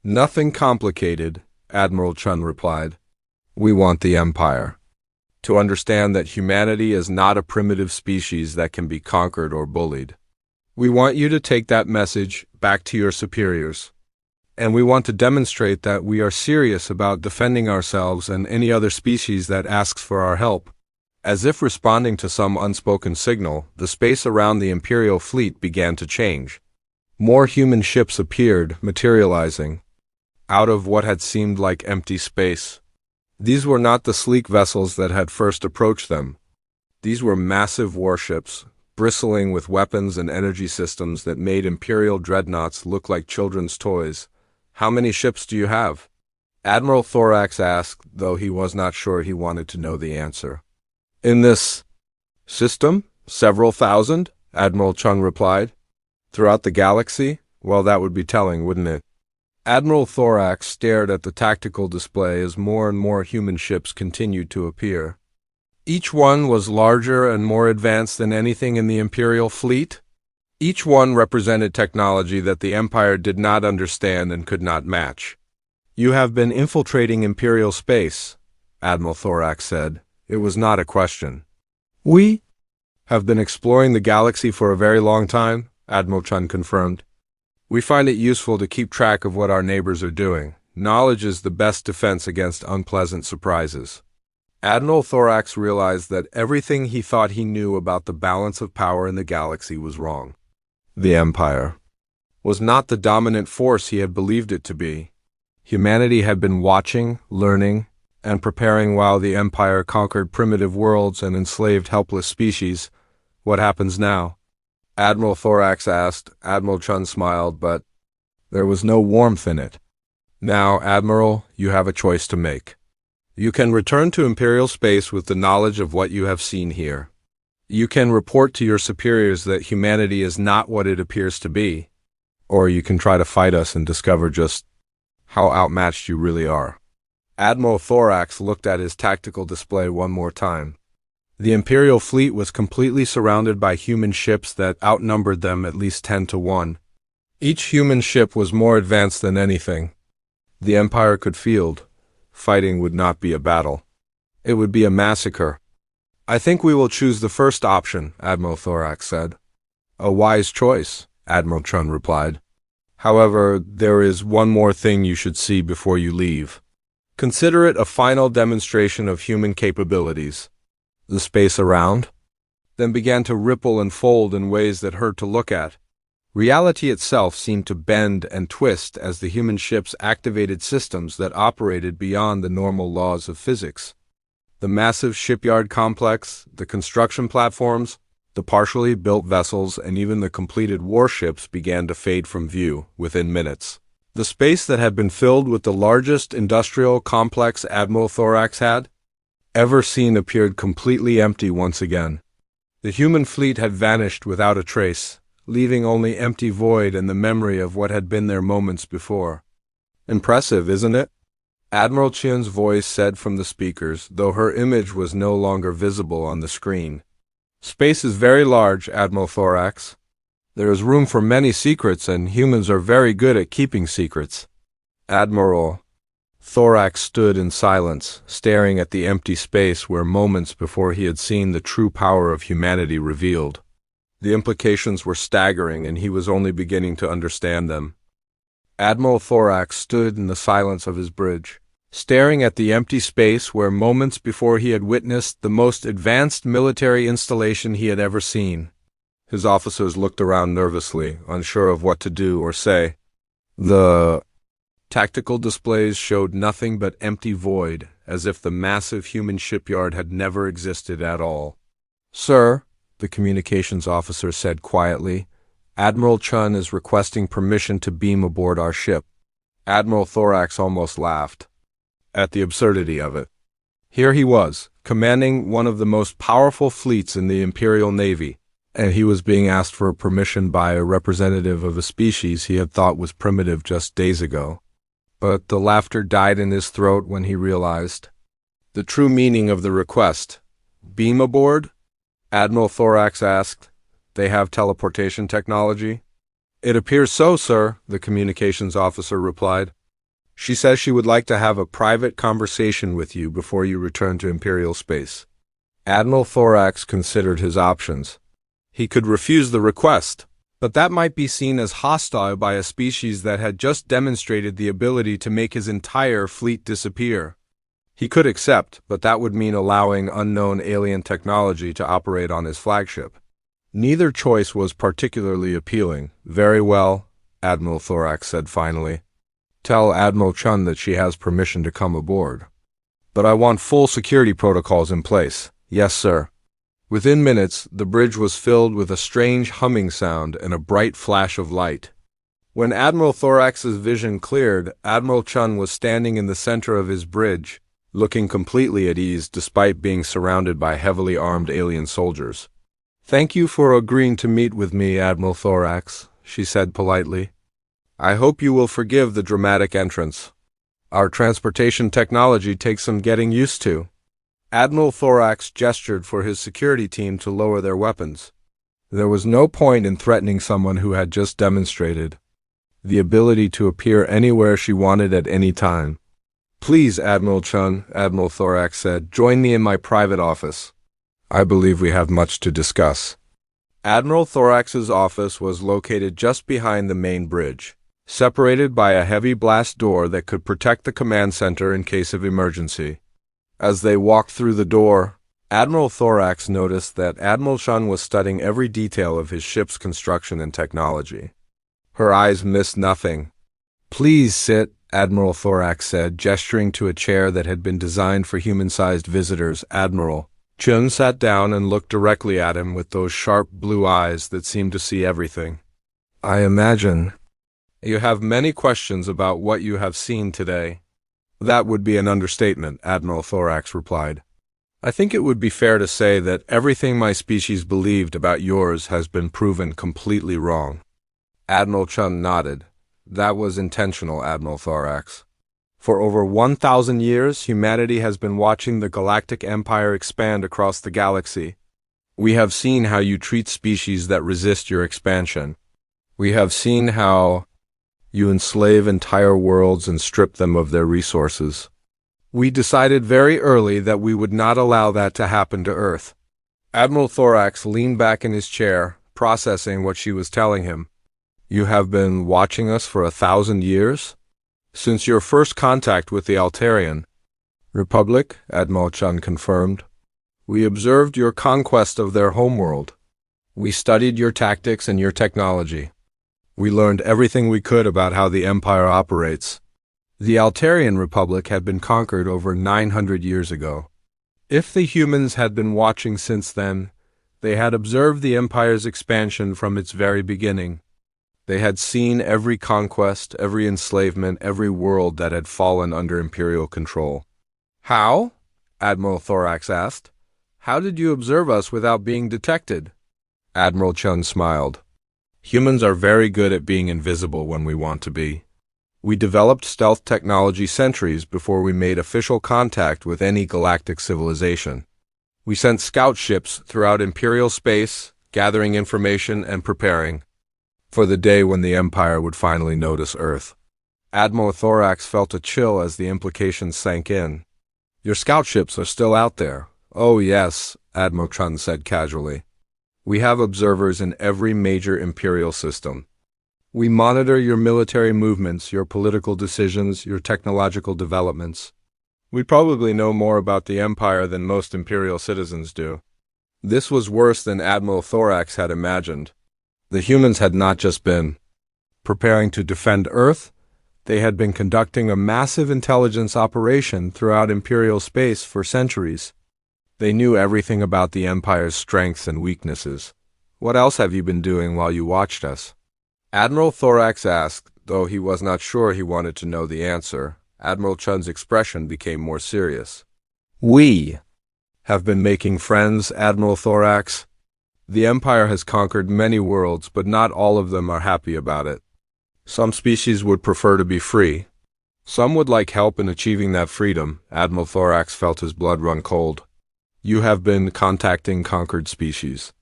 "Nothing complicated," Admiral Chun replied. "We want the Empire to understand that humanity is not a primitive species that can be conquered or bullied. We want you to take that message back to your superiors. And we want to demonstrate that we are serious about defending ourselves and any other species that asks for our help." As if responding to some unspoken signal, the space around the Imperial fleet began to change. More human ships appeared, materializing out of what had seemed like empty space. These were not the sleek vessels that had first approached them. These were massive warships, bristling with weapons and energy systems that made Imperial dreadnoughts look like children's toys. "How many ships do you have?" Admiral Thorax asked, though he was not sure he wanted to know the answer. "In this system, several thousand," Admiral Chung replied. "Throughout the galaxy? Well, that would be telling, wouldn't it?" Admiral Thorax stared at the tactical display as more and more human ships continued to appear. Each one was larger and more advanced than anything in the Imperial fleet. Each one represented technology that the Empire did not understand and could not match. "You have been infiltrating Imperial space," Admiral Thorax said. It was not a question. "We have been exploring the galaxy for a very long time," Admiral Chun confirmed. "We find it useful to keep track of what our neighbors are doing. Knowledge is the best defense against unpleasant surprises." Admiral Thorax realized that everything he thought he knew about the balance of power in the galaxy was wrong. The Empire was not the dominant force he had believed it to be. Humanity had been watching, learning, and preparing while the Empire conquered primitive worlds and enslaved helpless species. "What happens now?" Admiral Thorax asked. Admiral Chun smiled, but there was no warmth in it. "Now, Admiral, you have a choice to make. You can return to Imperial space with the knowledge of what you have seen here. You can report to your superiors that humanity is not what it appears to be, or you can try to fight us and discover just how outmatched you really are." Admiral Thorax looked at his tactical display one more time. The Imperial fleet was completely surrounded by human ships that outnumbered them at least 10 to 1. Each human ship was more advanced than anything the Empire could field. Fighting would not be a battle. It would be a massacre. "I think we will choose the first option," Admiral Thorax said. "A wise choice," Admiral Chun replied. "However, there is one more thing you should see before you leave. Consider it a final demonstration of human capabilities." The space around then began to ripple and fold in ways that hurt to look at. Reality itself seemed to bend and twist as the human ships activated systems that operated beyond the normal laws of physics. The massive shipyard complex, the construction platforms, the partially built vessels, and even the completed warships began to fade from view within minutes. The space that had been filled with the largest industrial complex Admiral Thorax had ever seen appeared completely empty once again. The human fleet had vanished without a trace, leaving only empty void and the memory of what had been there moments before. "Impressive, isn't it?" Admiral Chin's voice said from the speakers, though her image was no longer visible on the screen. "Space is very large, Admiral Thorax. There is room for many secrets, and humans are very good at keeping secrets." Admiral Thorax stood in silence, staring at the empty space where moments before he had seen the true power of humanity revealed. The implications were staggering, and he was only beginning to understand them. Admiral Thorax stood in the silence of his bridge, staring at the empty space where moments before he had witnessed the most advanced military installation he had ever seen. His officers looked around nervously, unsure of what to do or say. The Tactical displays showed nothing but empty void, as if the massive human shipyard had never existed at all. "Sir," the communications officer said quietly, "Admiral Chun is requesting permission to beam aboard our ship." Admiral Thorax almost laughed at the absurdity of it. Here he was, commanding one of the most powerful fleets in the Imperial Navy, and he was being asked for permission by a representative of a species he had thought was primitive just days ago. But the laughter died in his throat when he realized the true meaning of the request. "Beam aboard?" Admiral Thorax asked. "They have teleportation technology?" "It appears so, sir," the communications officer replied. "She says she would like to have a private conversation with you before you return to Imperial space." Admiral Thorax considered his options. He could refuse the request, but that might be seen as hostile by a species that had just demonstrated the ability to make his entire fleet disappear. He could accept, but that would mean allowing unknown alien technology to operate on his flagship. Neither choice was particularly appealing. "Very well," Admiral Thorax said finally. "Tell Admiral Chun that she has permission to come aboard. But I want full security protocols in place." "Yes, sir." Within minutes, the bridge was filled with a strange humming sound and a bright flash of light. When Admiral Thorax's vision cleared, Admiral Chun was standing in the center of his bridge, looking completely at ease despite being surrounded by heavily armed alien soldiers. "Thank you for agreeing to meet with me, Admiral Thorax," she said politely. "I hope you will forgive the dramatic entrance. Our transportation technology takes some getting used to." Admiral Thorax gestured for his security team to lower their weapons. There was no point in threatening someone who had just demonstrated the ability to appear anywhere she wanted at any time. "Please, Admiral Chun," Admiral Thorax said, "join me in my private office. I believe we have much to discuss." Admiral Thorax's office was located just behind the main bridge, separated by a heavy blast door that could protect the command center in case of emergency. As they walked through the door, Admiral Thorax noticed that Admiral Chun was studying every detail of his ship's construction and technology. Her eyes missed nothing. "Please sit," Admiral Thorax said, gesturing to a chair that had been designed for human-sized visitors. Admiral Chun sat down and looked directly at him with those sharp blue eyes that seemed to see everything. "I imagine you have many questions about what you have seen today." "That would be an understatement," Admiral Thorax replied. "I think it would be fair to say that everything my species believed about yours has been proven completely wrong." Admiral Chun nodded. "That was intentional, Admiral Thorax. For over 1,000 years, humanity has been watching the Galactic Empire expand across the galaxy. We have seen how you treat species that resist your expansion. We have seen how you enslave entire worlds and strip them of their resources. We decided very early that we would not allow that to happen to Earth." Admiral Thorax leaned back in his chair, processing what she was telling him. "You have been watching us for 1,000 years? Since your first contact with the Altarian Republic," Admiral Chun confirmed. "We observed your conquest of their homeworld. We studied your tactics and your technology. We learned everything we could about how the Empire operates. The Altarian Republic had been conquered over 900 years ago. If the humans had been watching since then, they had observed the Empire's expansion from its very beginning. They had seen every conquest, every enslavement, every world that had fallen under Imperial control." "How?" Admiral Thorax asked. "How did you observe us without being detected?" Admiral Chun smiled. "Humans are very good at being invisible when we want to be. We developed stealth technology centuries before we made official contact with any galactic civilization. We sent scout ships throughout Imperial space, gathering information and preparing for the day when the Empire would finally notice Earth." Admiral Thorax felt a chill as the implications sank in. "Your scout ships are still out there?" "Oh yes," Admiral Chun said casually. "We have observers in every major Imperial system. We monitor your military movements, your political decisions, your technological developments. We probably know more about the Empire than most Imperial citizens do." This was worse than Admiral Thorax had imagined. The humans had not just been preparing to defend Earth, They had been conducting a massive intelligence operation throughout Imperial space for centuries. They knew everything about the Empire's strengths and weaknesses. "What else have you been doing while you watched us?" Admiral Thorax asked, though he was not sure he wanted to know the answer. Admiral Chun's expression became more serious. "We have been making friends, Admiral Thorax. The Empire has conquered many worlds, but not all of them are happy about it. Some species would prefer to be free. Some would like help in achieving that freedom." Admiral Thorax felt his blood run cold. "You have been contacting conquered species."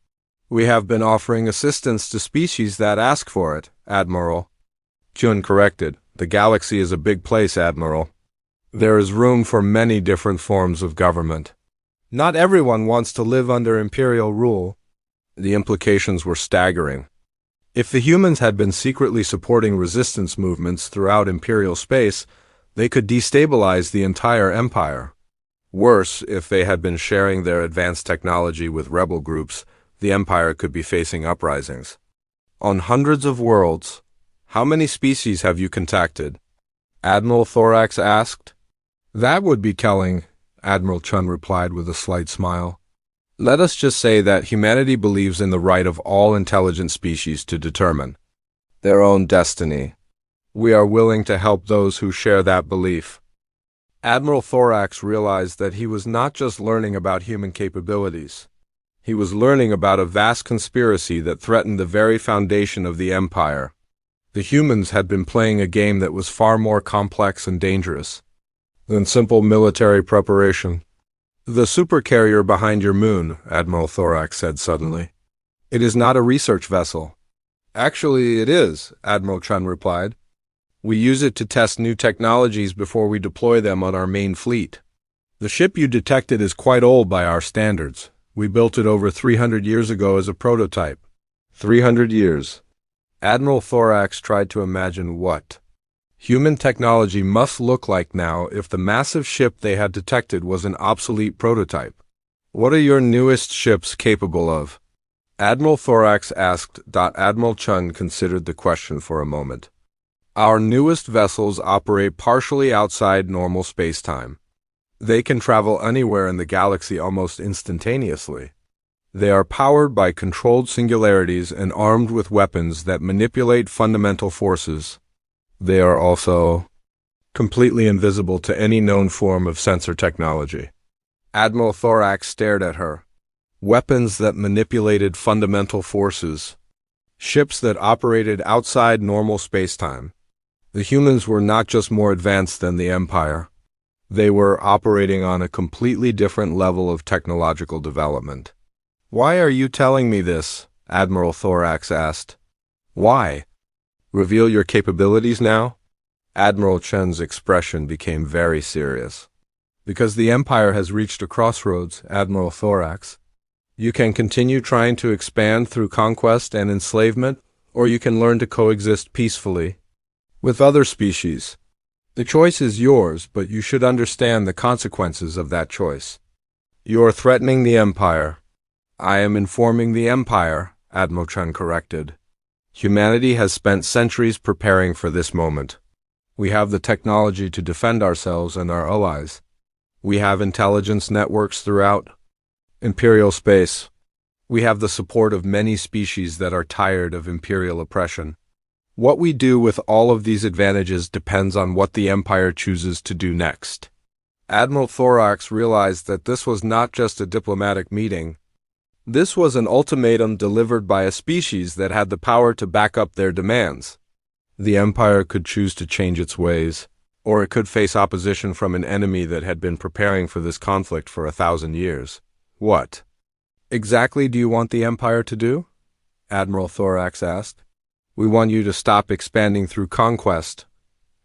"We have been offering assistance to species that ask for it, Admiral." Chun corrected. "The galaxy is a big place, Admiral. There is room for many different forms of government. Not everyone wants to live under Imperial rule." The implications were staggering. If the humans had been secretly supporting resistance movements throughout Imperial space, they could destabilize the entire Empire. Worse, if they had been sharing their advanced technology with rebel groups, the Empire could be facing uprisings. "On hundreds of worlds, how many species have you contacted?" Admiral Thorax asked. "That would be telling," Admiral Chun replied with a slight smile. "Let us just say that humanity believes in the right of all intelligent species to determine their own destiny. We are willing to help those who share that belief." Admiral Thorax realized that he was not just learning about human capabilities. He was learning about a vast conspiracy that threatened the very foundation of the Empire. The humans had been playing a game that was far more complex and dangerous than simple military preparation. "The supercarrier behind your moon," Admiral Thorax said suddenly. "It is not a research vessel." "Actually, it is," Admiral Chun replied. "We use it to test new technologies before we deploy them on our main fleet. The ship you detected is quite old by our standards. We built it over 300 years ago as a prototype." 300 years. Admiral Thorax tried to imagine what human technology must look like now if the massive ship they had detected was an obsolete prototype. "What are your newest ships capable of?" Admiral Thorax asked. Admiral Chun considered the question for a moment. "Our newest vessels operate partially outside normal space-time. They can travel anywhere in the galaxy almost instantaneously. They are powered by controlled singularities and armed with weapons that manipulate fundamental forces. They are also completely invisible to any known form of sensor technology." Admiral Thorax stared at her. Weapons that manipulated fundamental forces. Ships that operated outside normal space-time. The humans were not just more advanced than the Empire. They were operating on a completely different level of technological development. "Why are you telling me this?" Admiral Thorax asked. "Why? Reveal your capabilities now?" Admiral Chun's expression became very serious. "Because the Empire has reached a crossroads, Admiral Thorax. You can continue trying to expand through conquest and enslavement, or you can learn to coexist peacefully with other species. The choice is yours, but you should understand the consequences of that choice." "You are threatening the Empire." "I am informing the Empire," Admiral Chun corrected. "Humanity has spent centuries preparing for this moment. We have the technology to defend ourselves and our allies. We have intelligence networks throughout Imperial space. We have the support of many species that are tired of Imperial oppression. What we do with all of these advantages depends on what the Empire chooses to do next." Admiral Thorax realized that this was not just a diplomatic meeting. This was an ultimatum delivered by a species that had the power to back up their demands. The Empire could choose to change its ways, or it could face opposition from an enemy that had been preparing for this conflict for 1,000 years. "What exactly do you want the Empire to do?" Admiral Thorax asked. "We want you to stop expanding through conquest,"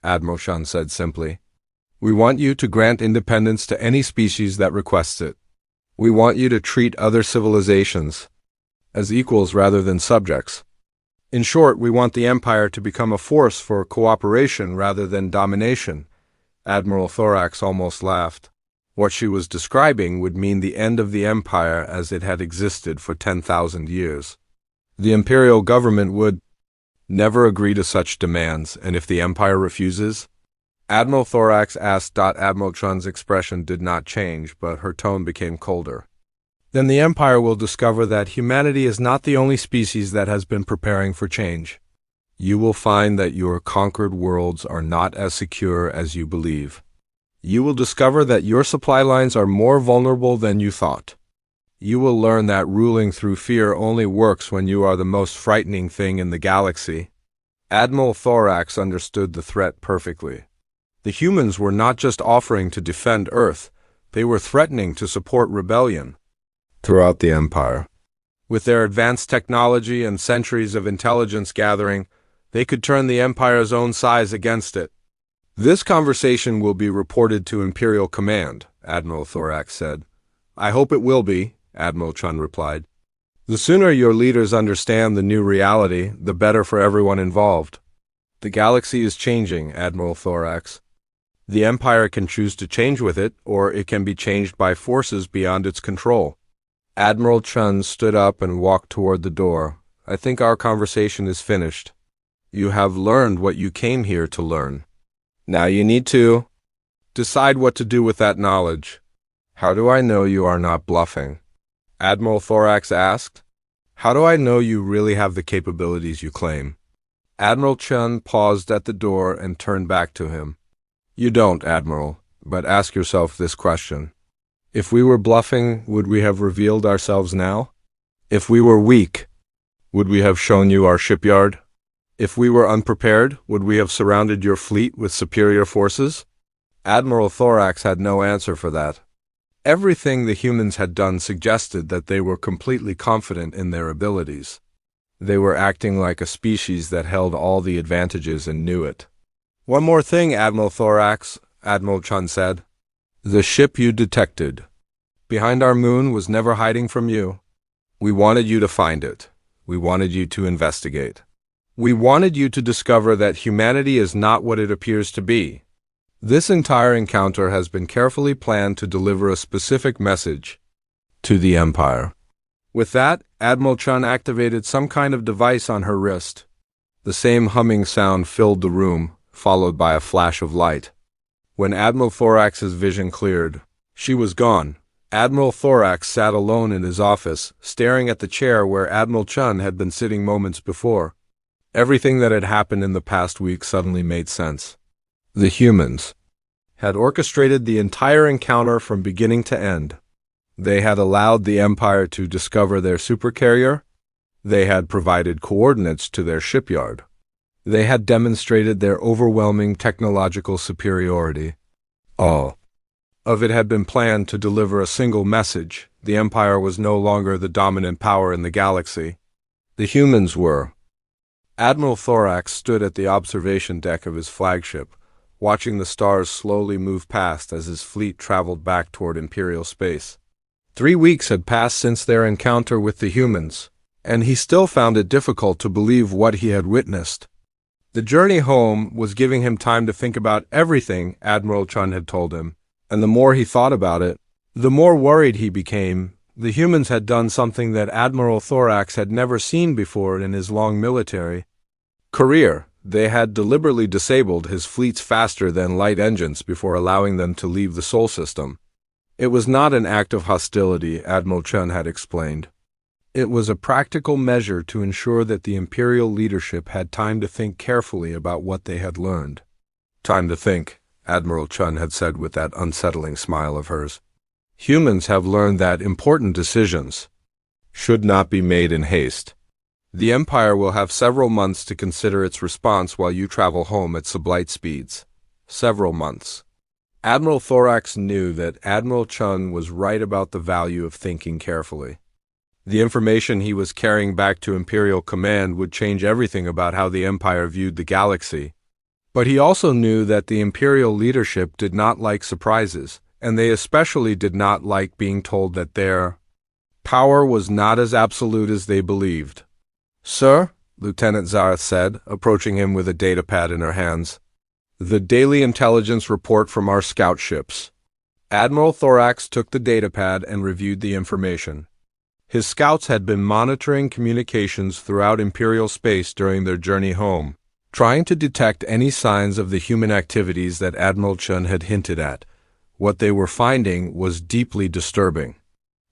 Admiral Chun said simply. "We want you to grant independence to any species that requests it. We want you to treat other civilizations as equals rather than subjects. In short, we want the Empire to become a force for cooperation rather than domination." Admiral Thorax almost laughed. What she was describing would mean the end of the Empire as it had existed for 10,000 years. The Imperial government would Never agree to such demands, and if the Empire refuses? Admiral Thorax asked. Admiral Chun's expression did not change, but her tone became colder. Then the Empire will discover that humanity is not the only species that has been preparing for change. You will find that your conquered worlds are not as secure as you believe. You will discover that your supply lines are more vulnerable than you thought. You will learn that ruling through fear only works when you are the most frightening thing in the galaxy. Admiral Thorax understood the threat perfectly. The humans were not just offering to defend Earth, they were threatening to support rebellion throughout the Empire. With their advanced technology and centuries of intelligence gathering, they could turn the Empire's own size against it. This conversation will be reported to Imperial Command, Admiral Thorax said. I hope it will be, Admiral Chun replied. The sooner your leaders understand the new reality, the better for everyone involved. The galaxy is changing, Admiral Thorax. The Empire can choose to change with it, or it can be changed by forces beyond its control. Admiral Chun stood up and walked toward the door. I think our conversation is finished. You have learned what you came here to learn. Now you need to decide what to do with that knowledge. How do I know you are not bluffing? Admiral Thorax asked. How do I know you really have the capabilities you claim? Admiral Chun paused at the door and turned back to him. You don't, Admiral, but ask yourself this question. If we were bluffing, would we have revealed ourselves now? If we were weak, would we have shown you our shipyard? If we were unprepared, would we have surrounded your fleet with superior forces? Admiral Thorax had no answer for that. Everything the humans had done suggested that they were completely confident in their abilities. They were acting like a species that held all the advantages and knew it. One more thing, Admiral Thorax, Admiral Chun said. The ship you detected behind our moon was never hiding from you. We wanted you to find it. We wanted you to investigate. We wanted you to discover that humanity is not what it appears to be. This entire encounter has been carefully planned to deliver a specific message to the Empire. With that, Admiral Chun activated some kind of device on her wrist. The same humming sound filled the room, followed by a flash of light. When Admiral Thorax's vision cleared, she was gone. Admiral Thorax sat alone in his office, staring at the chair where Admiral Chun had been sitting moments before. Everything that had happened in the past week suddenly made sense. The humans had orchestrated the entire encounter from beginning to end. They had allowed the Empire to discover their supercarrier. They had provided coordinates to their shipyard. They had demonstrated their overwhelming technological superiority. All of it had been planned to deliver a single message. The Empire was no longer the dominant power in the galaxy. The humans were. Admiral Thorax stood at the observation deck of his flagship, watching the stars slowly move past as his fleet traveled back toward Imperial space. 3 weeks had passed since their encounter with the humans, and he still found it difficult to believe what he had witnessed. The journey home was giving him time to think about everything Admiral Chun had told him, and the more he thought about it, the more worried he became. The humans had done something that Admiral Thorax had never seen before in his long military career. They had deliberately disabled his fleet's faster-than-light engines before allowing them to leave the Sol system. It was not an act of hostility, Admiral Chun had explained. It was a practical measure to ensure that the Imperial leadership had time to think carefully about what they had learned. Time to think, Admiral Chun had said with that unsettling smile of hers. Humans have learned that important decisions should not be made in haste. The Empire will have several months to consider its response while you travel home at sublight speeds. Several months. Admiral Thorax knew that Admiral Chun was right about the value of thinking carefully. The information he was carrying back to Imperial Command would change everything about how the Empire viewed the galaxy. But he also knew that the Imperial leadership did not like surprises, and they especially did not like being told that their power was not as absolute as they believed. Sir, Lieutenant Zareth said, approaching him with a datapad in her hands. The daily intelligence report from our scout ships. Admiral Thorax took the datapad and reviewed the information. His scouts had been monitoring communications throughout Imperial space during their journey home, trying to detect any signs of the human activities that Admiral Chun had hinted at. What they were finding was deeply disturbing.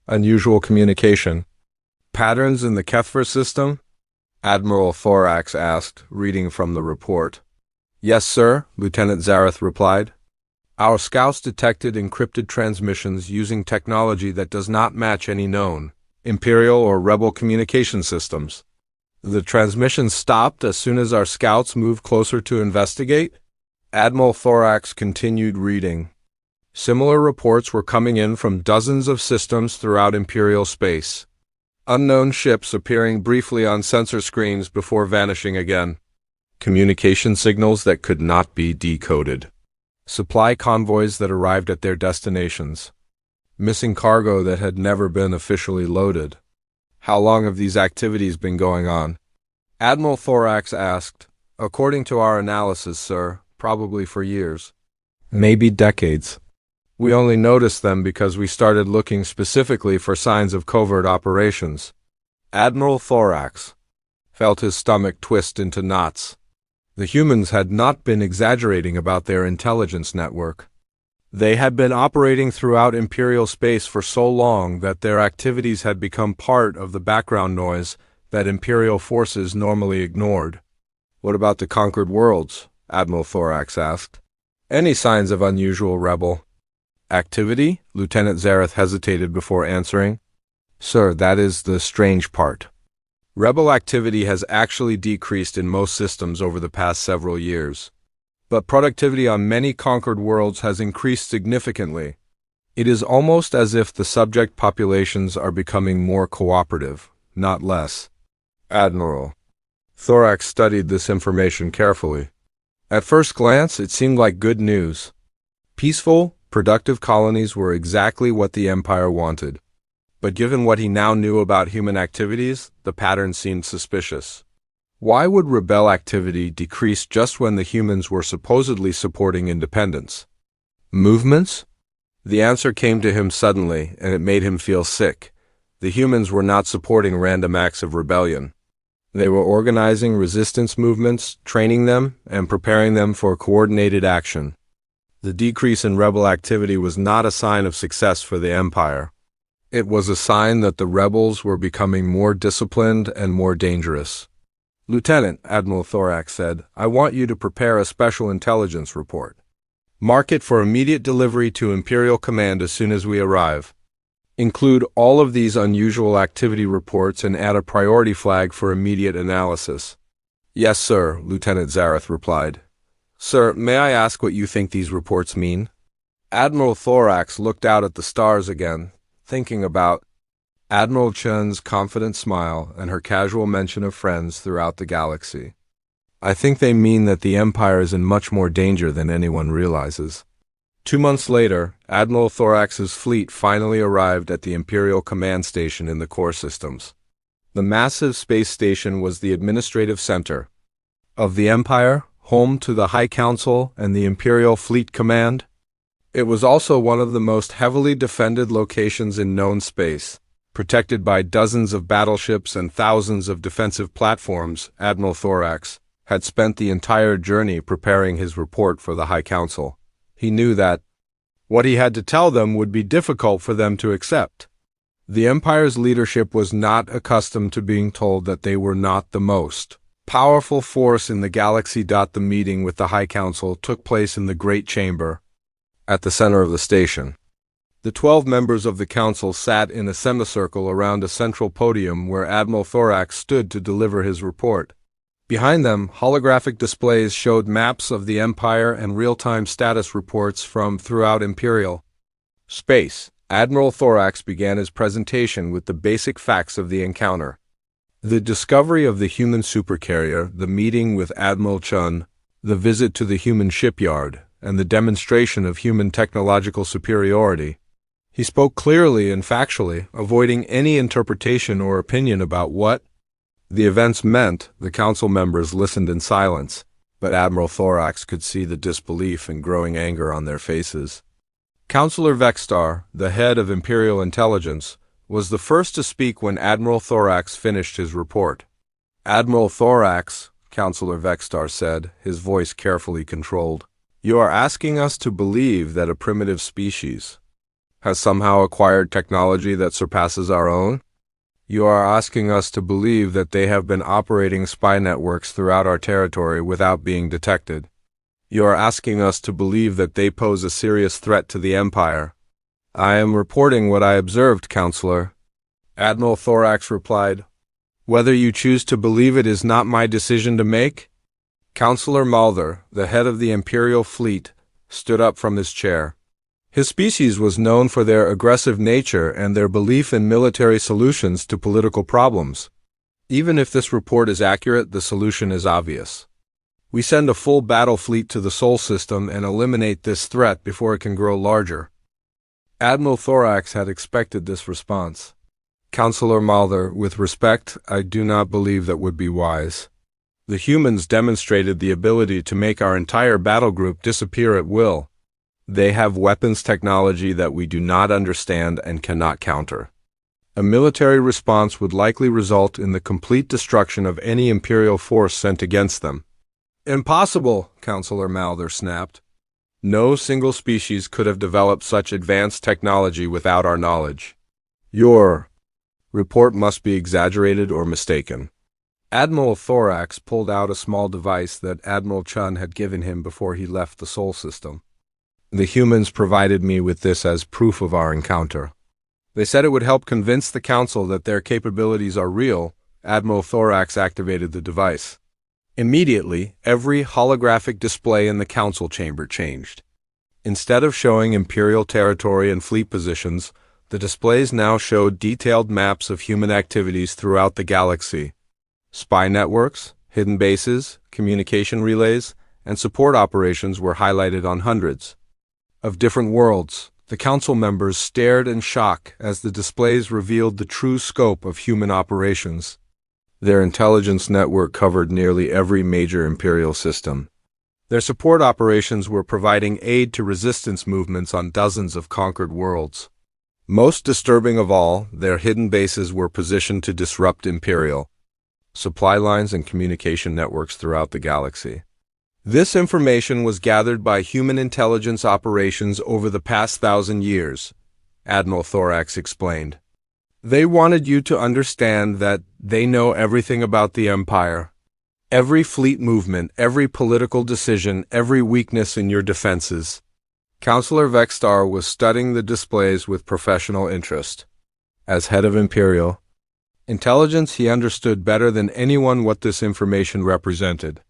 Unusual communication. Patterns in the Kethver system? Admiral Thorax asked, reading from the report. Yes, sir, Lieutenant Zareth replied. Our scouts detected encrypted transmissions using technology that does not match any known Imperial or Rebel communication systems. The transmissions stopped as soon as our scouts moved closer to investigate? Admiral Thorax continued reading. Similar reports were coming in from dozens of systems throughout Imperial space. Unknown ships appearing briefly on sensor screens before vanishing again. Communication signals that could not be decoded. Supply convoys that arrived at their destinations. Missing cargo that had never been officially loaded. How long have these activities been going on? Admiral Thorax asked. According to our analysis, sir, probably for years. Maybe decades. We only noticed them because we started looking specifically for signs of covert operations. Admiral Thorax felt his stomach twist into knots. The humans had not been exaggerating about their intelligence network. They had been operating throughout Imperial space for so long that their activities had become part of the background noise that Imperial forces normally ignored. What about the conquered worlds? Admiral Thorax asked. Any signs of unusual rebel activity? Lieutenant Zareth hesitated before answering. Sir, that is the strange part. Rebel activity has actually decreased in most systems over the past several years. But productivity on many conquered worlds has increased significantly. It is almost as if the subject populations are becoming more cooperative, not less. Admiral Thorax studied this information carefully. At first glance, it seemed like good news. Peaceful, productive colonies were exactly what the Empire wanted. But given what he now knew about human activities, the pattern seemed suspicious. Why would rebel activity decrease just when the humans were supposedly supporting independence? Movements? The answer came to him suddenly, and it made him feel sick. The humans were not supporting random acts of rebellion. They were organizing resistance movements, training them, and preparing them for coordinated action. The decrease in rebel activity was not a sign of success for the Empire. It was a sign that the rebels were becoming more disciplined and more dangerous. Lieutenant, Admiral Thorax said, I want you to prepare a special intelligence report. Mark it for immediate delivery to Imperial Command as soon as we arrive. Include all of these unusual activity reports and add a priority flag for immediate analysis. Yes, sir, Lieutenant Zareth replied. Sir, may I ask what you think these reports mean? Admiral Thorax looked out at the stars again, thinking about Admiral Chun's confident smile and her casual mention of friends throughout the galaxy. I think they mean that the Empire is in much more danger than anyone realizes. 2 months later, Admiral Thorax's fleet finally arrived at the Imperial Command Station in the core systems. The massive space station was the administrative center of the Empire, home to the High Council and the Imperial Fleet Command. It was also one of the most heavily defended locations in known space. Protected by dozens of battleships and thousands of defensive platforms, Admiral Thorax had spent the entire journey preparing his report for the High Council. He knew that what he had to tell them would be difficult for them to accept. The Empire's leadership was not accustomed to being told that they were not the most powerful force in the galaxy. The meeting with the High Council took place in the Great Chamber, at the center of the station. The 12 members of the council sat in a semicircle around a central podium where Admiral Thorax stood to deliver his report. Behind them, holographic displays showed maps of the Empire and real-time status reports from throughout Imperial space. Admiral Thorax began his presentation with the basic facts of the encounter. The discovery of the human supercarrier, the meeting with Admiral Chun, the visit to the human shipyard, and the demonstration of human technological superiority. He spoke clearly and factually, avoiding any interpretation or opinion about what the events meant. The council members listened in silence, but Admiral Thorax could see the disbelief and growing anger on their faces. Counselor Vexstar, the head of Imperial Intelligence, was the first to speak when Admiral Thorax finished his report. Admiral Thorax, Counselor Vextar said, his voice carefully controlled, "You are asking us to believe that a primitive species has somehow acquired technology that surpasses our own? You are asking us to believe that they have been operating spy networks throughout our territory without being detected. You are asking us to believe that they pose a serious threat to the Empire." "I am reporting what I observed, Counselor," Admiral Thorax replied. "Whether you choose to believe it is not my decision to make." Counselor Mulder, the head of the Imperial fleet, stood up from his chair. His species was known for their aggressive nature and their belief in military solutions to political problems. Even if this report is accurate, the solution is obvious. We send a full battle fleet to the Sol system and eliminate this threat before it can grow larger. Admiral Thorax had expected this response. "Counselor Mulder, with respect, I do not believe that would be wise. The humans demonstrated the ability to make our entire battle group disappear at will. They have weapons technology that we do not understand and cannot counter. A military response would likely result in the complete destruction of any Imperial force sent against them." "Impossible," Counselor Mulder snapped. "No single species could have developed such advanced technology without our knowledge. Your report must be exaggerated or mistaken." Admiral Thorax pulled out a small device that Admiral Chun had given him before he left the Sol system. "The humans provided me with this as proof of our encounter. They said it would help convince the Council that their capabilities are real." Admiral Thorax activated the device. Immediately, every holographic display in the Council chamber changed. Instead of showing Imperial territory and fleet positions, the displays now showed detailed maps of human activities throughout the galaxy. Spy networks, hidden bases, communication relays, and support operations were highlighted on hundreds of different worlds. The Council members stared in shock as the displays revealed the true scope of human operations. Their intelligence network covered nearly every major Imperial system. Their support operations were providing aid to resistance movements on dozens of conquered worlds. Most disturbing of all, their hidden bases were positioned to disrupt Imperial supply lines and communication networks throughout the galaxy. This information was gathered by human intelligence operations over the past 1,000 years, Admiral Thorax explained. They wanted you to understand that they know everything about the Empire. Every fleet movement, every political decision, every weakness in your defenses. Counselor Vextar was studying the displays with professional interest. As head of Imperial intelligence, he understood better than anyone what this information represented.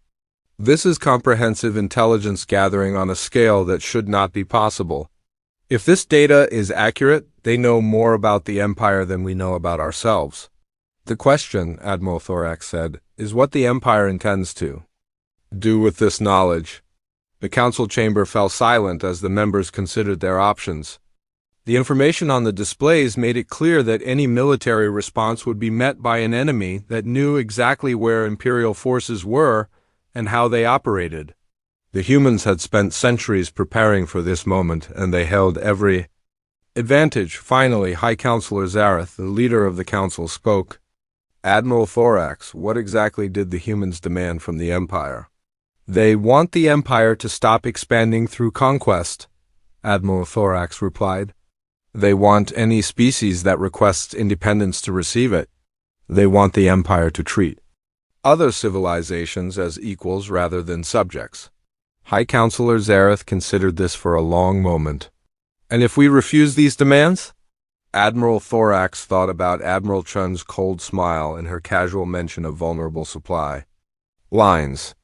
This is comprehensive intelligence gathering on a scale that should not be possible. If this data is accurate, they know more about the Empire than we know about ourselves. The question, Admiral Thorax said, is what the Empire intends to do with this knowledge. The Council chamber fell silent as the members considered their options. The information on the displays made it clear that any military response would be met by an enemy that knew exactly where Imperial forces were and how they operated. The humans had spent centuries preparing for this moment, and they held every advantage. Finally, High Counselor Zareth, the leader of the Council, spoke. "Admiral Thorax, what exactly did the humans demand from the Empire?" "They want the Empire to stop expanding through conquest," Admiral Thorax replied. "They want any species that requests independence to receive it. They want the Empire to treat other civilizations as equals rather than subjects." High Counselor Zareth considered this for a long moment. "And if we refuse these demands?" Admiral Thorax thought about Admiral Chun's cold smile and her casual mention of vulnerable supply lines.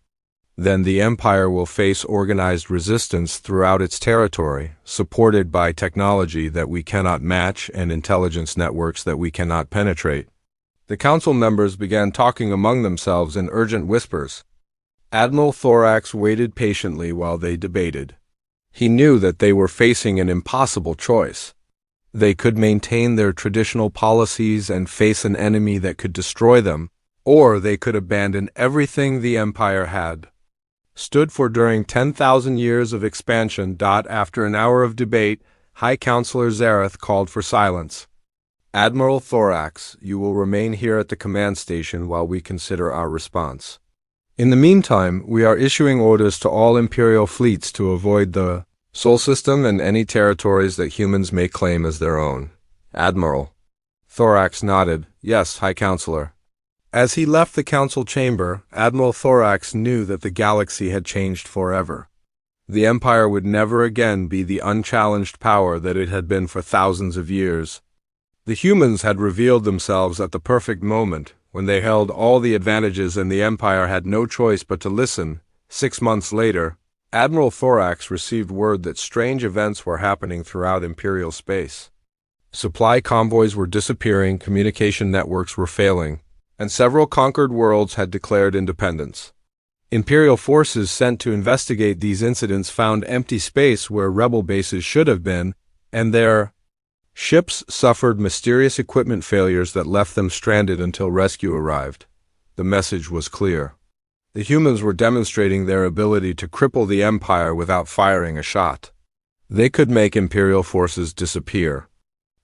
"Then the Empire will face organized resistance throughout its territory, supported by technology that we cannot match and intelligence networks that we cannot penetrate." The Council members began talking among themselves in urgent whispers. Admiral Thorax waited patiently while they debated. He knew that they were facing an impossible choice. They could maintain their traditional policies and face an enemy that could destroy them, or they could abandon everything the Empire had stood for during 10,000 years of expansion. After an hour of debate, High Counselor Zareth called for silence. Admiral Thorax, you will remain here at the command station while we consider our response. In the meantime, we are issuing orders to all Imperial fleets to avoid the Sol System and any territories that humans may claim as their own. Admiral. Thorax nodded. Yes, High Counselor. As he left the council chamber, Admiral Thorax knew that the galaxy had changed forever. The Empire would never again be the unchallenged power that it had been for thousands of years. The humans had revealed themselves at the perfect moment, when they held all the advantages and the Empire had no choice but to listen. 6 months later, Admiral Thorax received word that strange events were happening throughout Imperial space. Supply convoys were disappearing, communication networks were failing, and several conquered worlds had declared independence. Imperial forces sent to investigate these incidents found empty space where rebel bases should have been, and their ships suffered mysterious equipment failures that left them stranded until rescue arrived. The message was clear. The humans were demonstrating their ability to cripple the Empire without firing a shot. They could make Imperial forces disappear,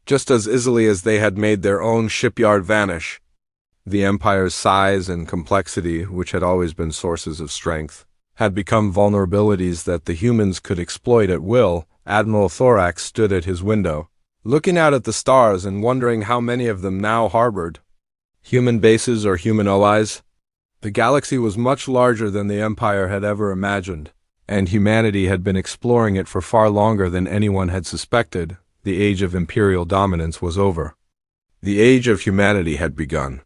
just as easily as they had made their own shipyard vanish. The Empire's size and complexity, which had always been sources of strength, had become vulnerabilities that the humans could exploit at will. Admiral Thorax stood at his window, looking out at the stars and wondering how many of them now harbored human bases or human allies. The galaxy was much larger than the Empire had ever imagined, and humanity had been exploring it for far longer than anyone had suspected. The age of Imperial dominance was over. The age of humanity had begun.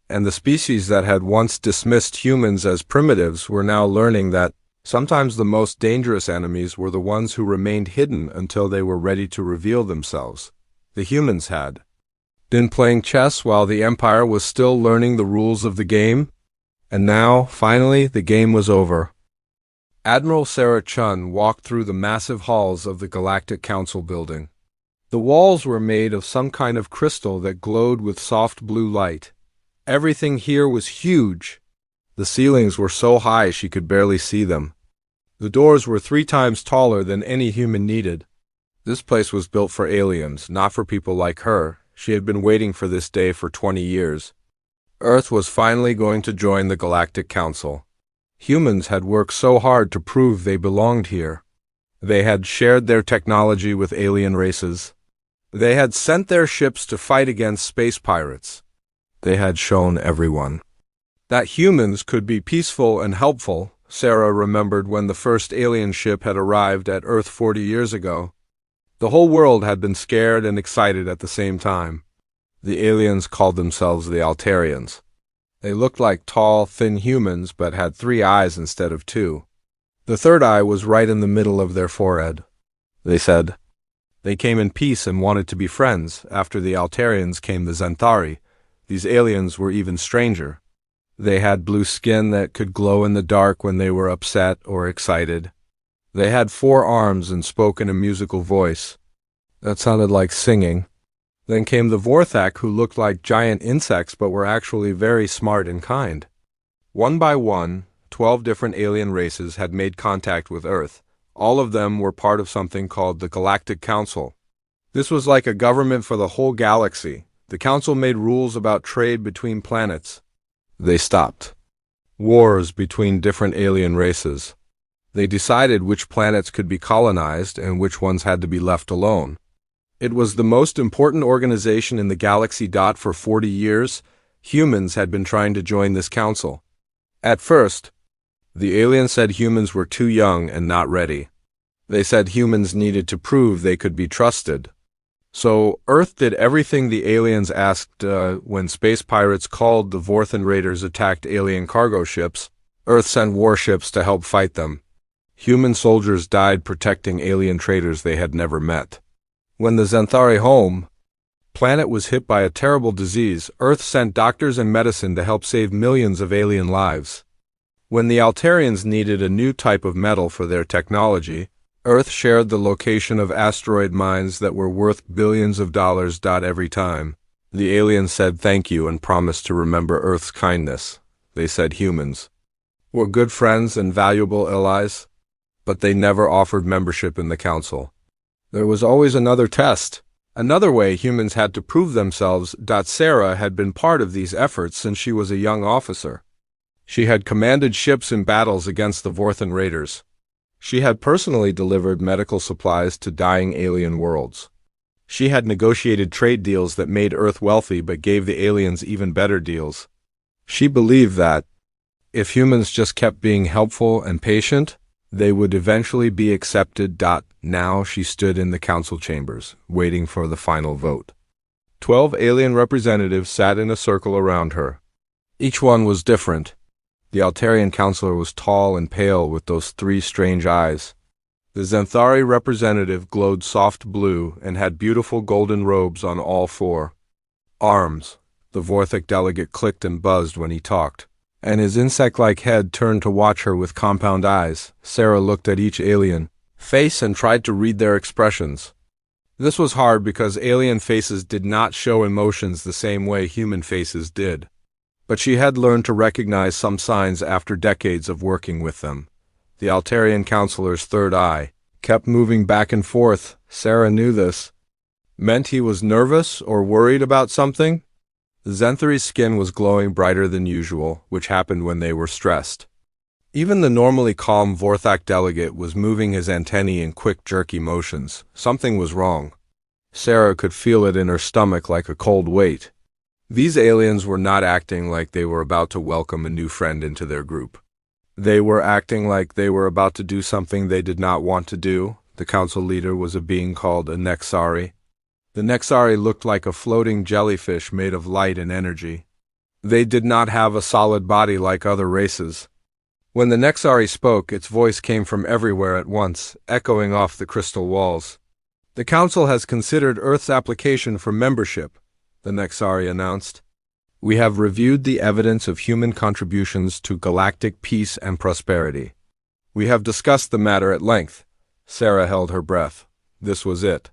And the species that had once dismissed humans as primitives were now learning that sometimes the most dangerous enemies were the ones who remained hidden until they were ready to reveal themselves. The humans had been playing chess while the Empire was still learning the rules of the game, and now, finally, the game was over. Admiral Sarah Chun walked through the massive halls of the Galactic Council building. The walls were made of some kind of crystal that glowed with soft blue light. Everything here was huge. The ceilings were so high she could barely see them. The doors were 3 times taller than any human needed. This place was built for aliens, not for people like her. She had been waiting for this day for 20 years. Earth was finally going to join the Galactic Council. Humans had worked so hard to prove they belonged here. They had shared their technology with alien races. They had sent their ships to fight against space pirates. They had shown everyone that humans could be peaceful and helpful. Sarah remembered when the first alien ship had arrived at Earth 40 years ago. The whole world had been scared and excited at the same time. The aliens called themselves the Altarians. They looked like tall, thin humans but had 3 eyes instead of 2. The third eye was right in the middle of their forehead. They said they came in peace and wanted to be friends. After the Altarians came the Xanthari. These aliens were even stranger. They had blue skin that could glow in the dark when they were upset or excited. They had 4 arms and spoke in a musical voice that sounded like singing. Then came the Vorthak, who looked like giant insects but were actually very smart and kind. One by one, 12 different alien races had made contact with Earth. All of them were part of something called the Galactic Council. This was like a government for the whole galaxy. The Council made rules about trade between planets. They stopped wars between different alien races. They decided which planets could be colonized and which ones had to be left alone. It was the most important organization in the galaxy. For 40 years, humans had been trying to join this council. At first, the aliens said humans were too young and not ready. They said humans needed to prove they could be trusted. So Earth did everything the aliens asked. When space pirates called the Vorthan raiders attacked alien cargo ships, Earth sent warships to help fight them. Human soldiers died protecting alien traders they had never met. When the Xanthari home planet was hit by a terrible disease, Earth sent doctors and medicine to help save millions of alien lives. When the Altarians needed a new type of metal for their technology, Earth shared the location of asteroid mines that were worth billions of dollars. Every time, the aliens said thank you and promised to remember Earth's kindness. They said humans were good friends and valuable allies, but they never offered membership in the council. There was always another test. Another way humans had to prove themselves. Sarah had been part of these efforts since she was a young officer. She had commanded ships in battles against the Vorthan raiders. She had personally delivered medical supplies to dying alien worlds. She had negotiated trade deals that made Earth wealthy but gave the aliens even better deals. She believed that, if humans just kept being helpful and patient, they would eventually be accepted. Now she stood in the council chambers, waiting for the final vote. 12 alien representatives sat in a circle around her. Each one was different. The Altarian counselor was tall and pale with those 3 strange eyes. The Xanthari representative glowed soft blue and had beautiful golden robes on all 4 arms. The Vorthic delegate clicked and buzzed when he talked, and his insect-like head turned to watch her with compound eyes. Sarah looked at each alien face and tried to read their expressions. This was hard because alien faces did not show emotions the same way human faces did. But she had learned to recognize some signs after decades of working with them. The Altarian counselor's third eye kept moving back and forth. Sarah knew this meant he was nervous or worried about something. The Xanthari's skin was glowing brighter than usual, which happened when they were stressed. Even the normally calm Vorthak delegate was moving his antennae in quick, jerky motions. Something was wrong. Sarah could feel it in her stomach like a cold weight. These aliens were not acting like they were about to welcome a new friend into their group. They were acting like they were about to do something they did not want to do. The council leader was a being called a Nexari. The Nexari looked like a floating jellyfish made of light and energy. They did not have a solid body like other races. When the Nexari spoke, its voice came from everywhere at once, echoing off the crystal walls. The Council has considered Earth's application for membership, the Nexari announced. We have reviewed the evidence of human contributions to galactic peace and prosperity. We have discussed the matter at length. Sarah held her breath. This was it.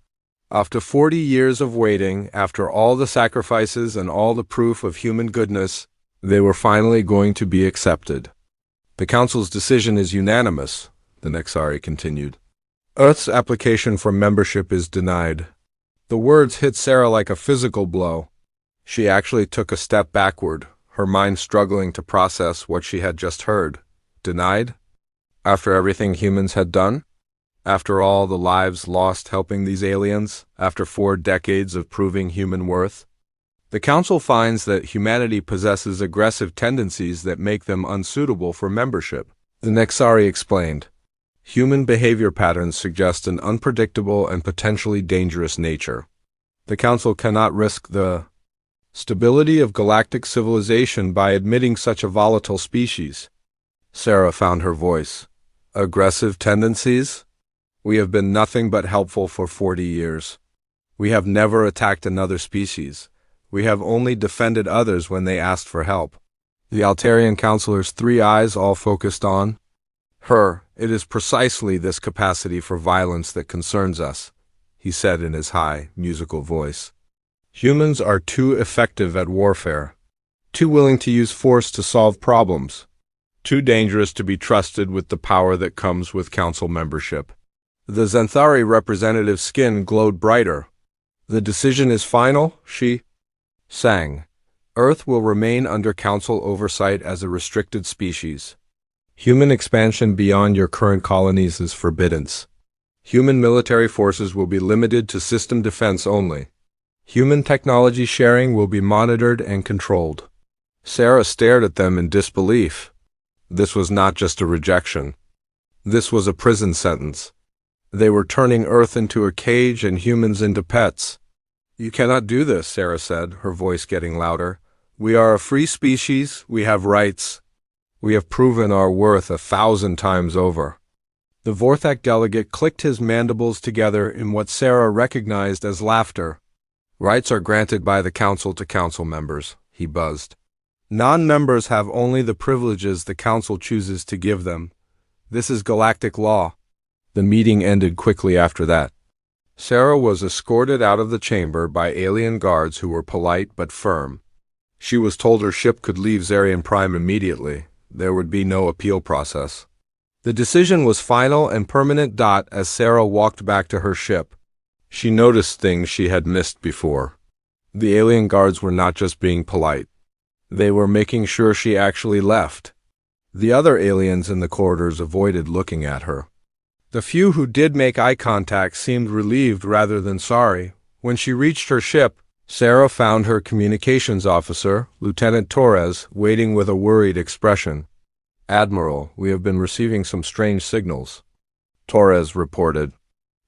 After 40 years of waiting, after all the sacrifices and all the proof of human goodness, they were finally going to be accepted. The Council's decision is unanimous, the Nexari continued. Earth's application for membership is denied. The words hit Sarah like a physical blow. She actually took a step backward, her mind struggling to process what she had just heard. Denied? After everything humans had done? After all the lives lost helping these aliens? After 4 decades of proving human worth? The Council finds that humanity possesses aggressive tendencies that make them unsuitable for membership. The Nexari explained. Human behavior patterns suggest an unpredictable and potentially dangerous nature. The Council cannot risk the stability of galactic civilization by admitting such a volatile species. Sarah found her voice. Aggressive tendencies? We have been nothing but helpful for 40 years. We have never attacked another species. We have only defended others when they asked for help. The Altarian counselor's 3 eyes all focused on her. It is precisely this capacity for violence that concerns us, he said in his high, musical voice. Humans are too effective at warfare, too willing to use force to solve problems, too dangerous to be trusted with the power that comes with council membership. The Xanthari representative's skin glowed brighter. The decision is final, she sang. Earth will remain under council oversight as a restricted species. Human expansion beyond your current colonies is forbidden. Human military forces will be limited to system defense only. Human technology sharing will be monitored and controlled. Sarah stared at them in disbelief. This was not just a rejection. This was a prison sentence. They were turning Earth into a cage and humans into pets. You cannot do this, Sarah said, her voice getting louder. We are a free species, we have rights. We have proven our worth 1,000 times over. The Vorthak delegate clicked his mandibles together in what Sarah recognized as laughter. Rights are granted by the Council to Council members, he buzzed. Non-members have only the privileges the Council chooses to give them. This is galactic law. The meeting ended quickly after that. Sarah was escorted out of the chamber by alien guards who were polite but firm. She was told her ship could leave Zarian Prime immediately. There would be no appeal process. The decision was final and permanent. As Sarah walked back to her ship, She noticed things she had missed before. The alien guards were not just being polite. They were making sure she actually left. The other aliens in the corridors avoided looking at her. The few who did make eye contact seemed relieved rather than sorry. When she reached her ship, Sarah found her communications officer, Lieutenant Torres, waiting with a worried expression. "Admiral, we have been receiving some strange signals," Torres reported.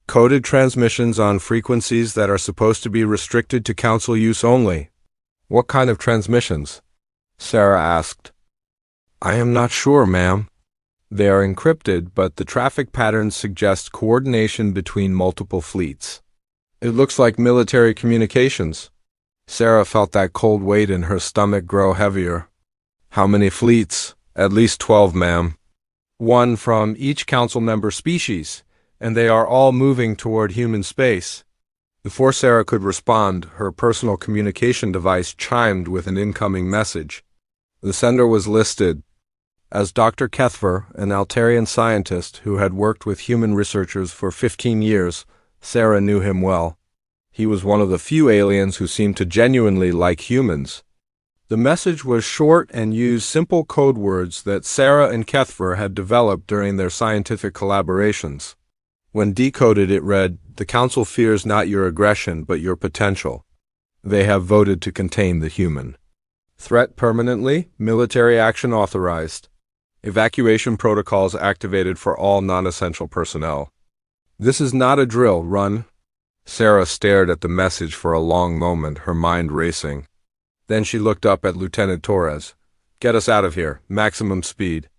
"Coded transmissions on frequencies that are supposed to be restricted to Council use only." "What kind of transmissions?" Sarah asked. "I am not sure, ma'am. They are encrypted, but the traffic patterns suggest coordination between multiple fleets." "It looks like military communications." Sarah felt that cold weight in her stomach grow heavier. "How many fleets?" "At least 12, ma'am. One from each council member species, and they are all moving toward human space." Before Sarah could respond, her personal communication device chimed with an incoming message. The sender was listed as Dr. Kethver, an Altarian scientist who had worked with human researchers for 15 years. Sarah knew him well. He was one of the few aliens who seemed to genuinely like humans. The message was short and used simple code words that Sarah and Kethver had developed during their scientific collaborations. When decoded, it read, "The Council fears not your aggression, but your potential. They have voted to contain the human. Threat permanently, military action authorized. Evacuation protocols activated for all non-essential personnel." "This is not a drill, run." Sarah stared at the message for a long moment, her mind racing. Then she looked up at Lieutenant Torres. "Get us out of here, maximum speed.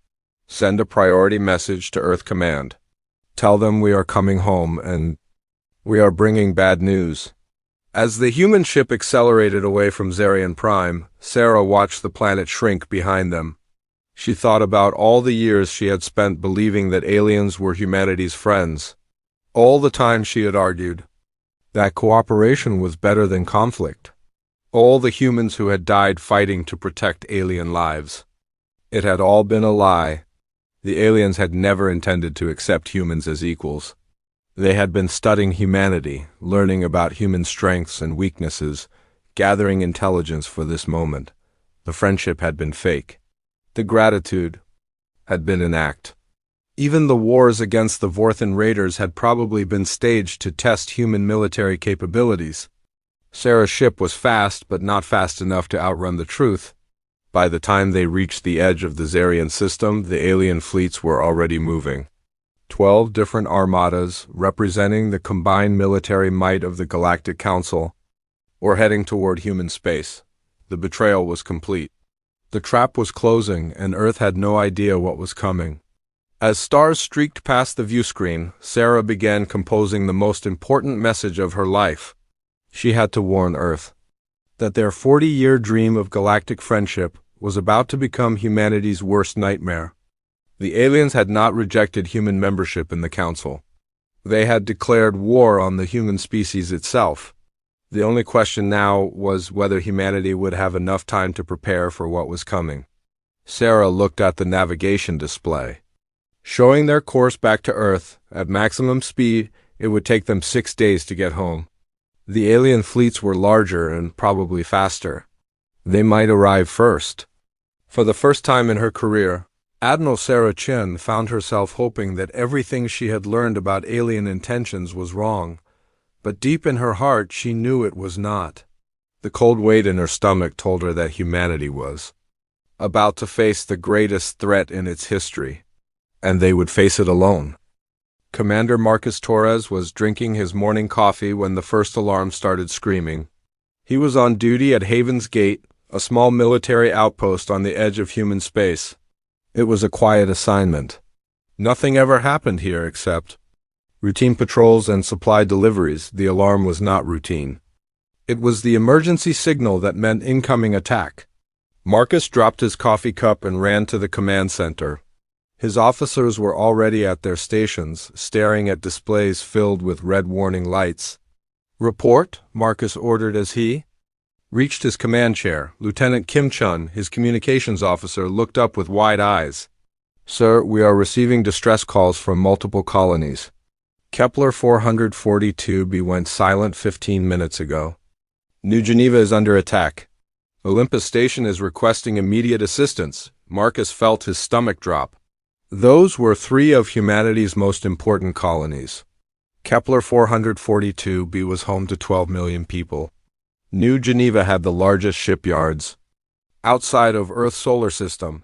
Send a priority message to Earth Command. Tell them we are coming home and we are bringing bad news." As the human ship accelerated away from Zarian Prime, Sarah watched the planet shrink behind them. She thought about all the years she had spent believing that aliens were humanity's friends. All the time she had argued that cooperation was better than conflict. All the humans who had died fighting to protect alien lives. It had all been a lie. The aliens had never intended to accept humans as equals. They had been studying humanity, learning about human strengths and weaknesses, gathering intelligence for this moment. The friendship had been fake. The gratitude had been an act. Even the wars against the Vorthan raiders had probably been staged to test human military capabilities. Sarah's ship was fast, but not fast enough to outrun the truth. By the time they reached the edge of the Zarian system, the alien fleets were already moving. 12 different armadas, representing the combined military might of the Galactic Council, were heading toward human space. The betrayal was complete. The trap was closing, and Earth had no idea what was coming. As stars streaked past the view screen, Sarah began composing the most important message of her life. She had to warn Earth that their 40-year dream of galactic friendship was about to become humanity's worst nightmare. The aliens had not rejected human membership in the Council. They had declared war on the human species itself. The only question now was whether humanity would have enough time to prepare for what was coming. Sarah looked at the navigation display. Showing their course back to Earth, at maximum speed, it would take them 6 days to get home. The alien fleets were larger and probably faster. They might arrive first. For the first time in her career, Admiral Sarah Chen found herself hoping that everything she had learned about alien intentions was wrong, but deep in her heart she knew it was not. The cold weight in her stomach told her that humanity was about to face the greatest threat in its history, and they would face it alone. Commander Marcus Torres was drinking his morning coffee when the first alarm started screaming. He was on duty at Haven's Gate, a small military outpost on the edge of human space. It was a quiet assignment. Nothing ever happened here except routine patrols and supply deliveries. The alarm was not routine. It was the emergency signal that meant incoming attack. Marcus dropped his coffee cup and ran to the command center. His officers were already at their stations, staring at displays filled with red warning lights. "Report," Marcus ordered as he reached his command chair. Lieutenant Kim Chun, his communications officer, looked up with wide eyes. "Sir, we are receiving distress calls from multiple colonies. Kepler 442b went silent 15 minutes ago. New Geneva is under attack. Olympus Station is requesting immediate assistance. Marcus felt his stomach drop. Those were three of humanity's most important colonies. Kepler 442b was home to 12 million people. New Geneva had the largest shipyards. Outside of Earth's solar system,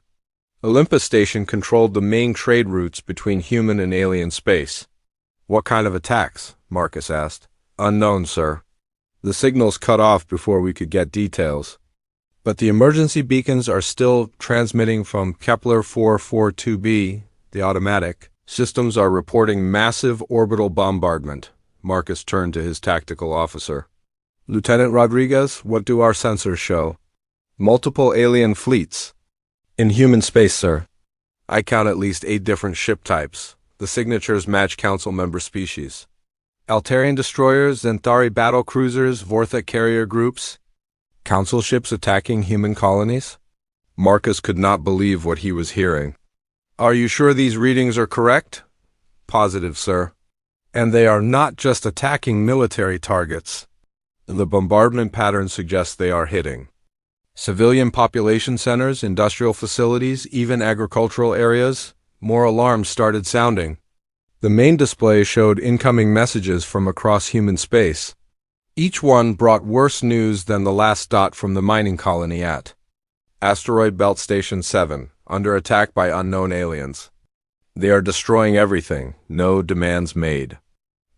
Olympus Station controlled the main trade routes between human and alien space. What kind of attacks? Marcus asked. Unknown, sir. The signals cut off before we could get details. But the emergency beacons are still transmitting from Kepler 442b, the automatic. Systems are reporting massive orbital bombardment. Marcus turned to his tactical officer. Lieutenant Rodriguez, what do our sensors show? Multiple alien fleets. In human space, sir. I count at least 8 different ship types. The signatures match council member species. Altarian destroyers, Zentari battle cruisers, Vortha carrier groups. Council ships attacking human colonies? Marcus could not believe what he was hearing. Are you sure these readings are correct? Positive, sir. And they are not just attacking military targets. The bombardment pattern suggests they are hitting civilian population centers, industrial facilities, even agricultural areas. More alarms started sounding. The main display showed incoming messages from across human space. Each one brought worse news than the last dot from the mining colony at Asteroid Belt Station 7, under attack by unknown aliens. They are destroying everything. No demands made.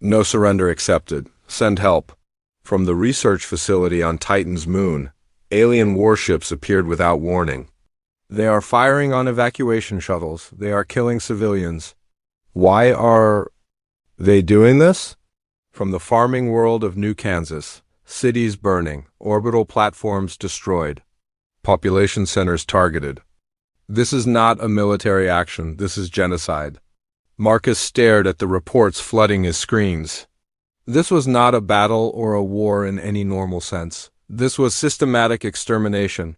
No surrender accepted. Send help. From the research facility on Titan's moon, alien warships appeared without warning. They are firing on evacuation shuttles. They are killing civilians. Why are they doing this? From the farming world of New Kansas, cities burning, orbital platforms destroyed, population centers targeted. This is not a military action, this is genocide. Marcus stared at the reports flooding his screens. This was not a battle or a war in any normal sense. This was systematic extermination.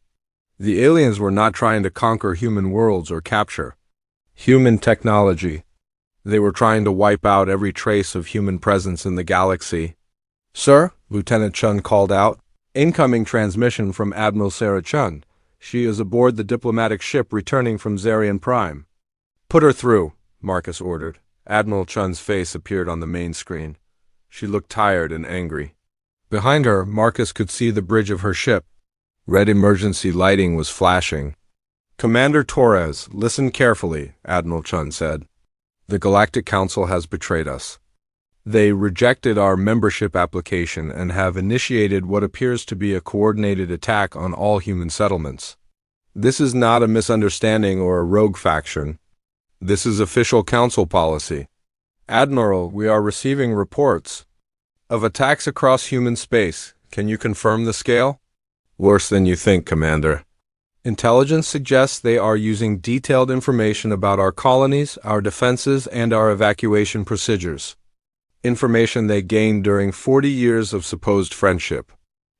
The aliens were not trying to conquer human worlds or capture human technology. They were trying to wipe out every trace of human presence in the galaxy. Sir, Lieutenant Chun called out. Incoming transmission from Admiral Sarah Chun. She is aboard the diplomatic ship returning from Zarian Prime. Put her through, Marcus ordered. Admiral Chun's face appeared on the main screen. She looked tired and angry. Behind her, Marcus could see the bridge of her ship. Red emergency lighting was flashing. Commander Torres, listen carefully, Admiral Chun said. The Galactic Council has betrayed us. They rejected our membership application and have initiated what appears to be a coordinated attack on all human settlements. This is not a misunderstanding or a rogue faction. This is official council policy. Admiral, we are receiving reports of attacks across human space. Can you confirm the scale? Worse than you think, Commander. Intelligence suggests they are using detailed information about our colonies, our defenses, and our evacuation procedures. Information they gained during 40 years of supposed friendship.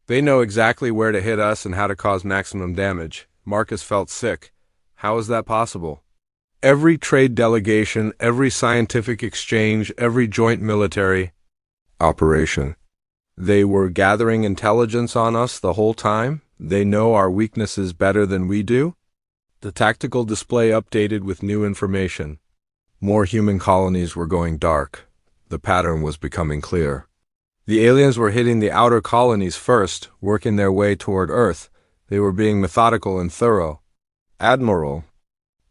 They know exactly where to hit us and how to cause maximum damage. Marcus felt sick. How is that possible? Every trade delegation, every scientific exchange, every joint military operation. They were gathering intelligence on us the whole time? They know our weaknesses better than we do? The tactical display updated with new information. More human colonies were going dark. The pattern was becoming clear. The aliens were hitting the outer colonies first, working their way toward Earth. They were being methodical and thorough. Admiral,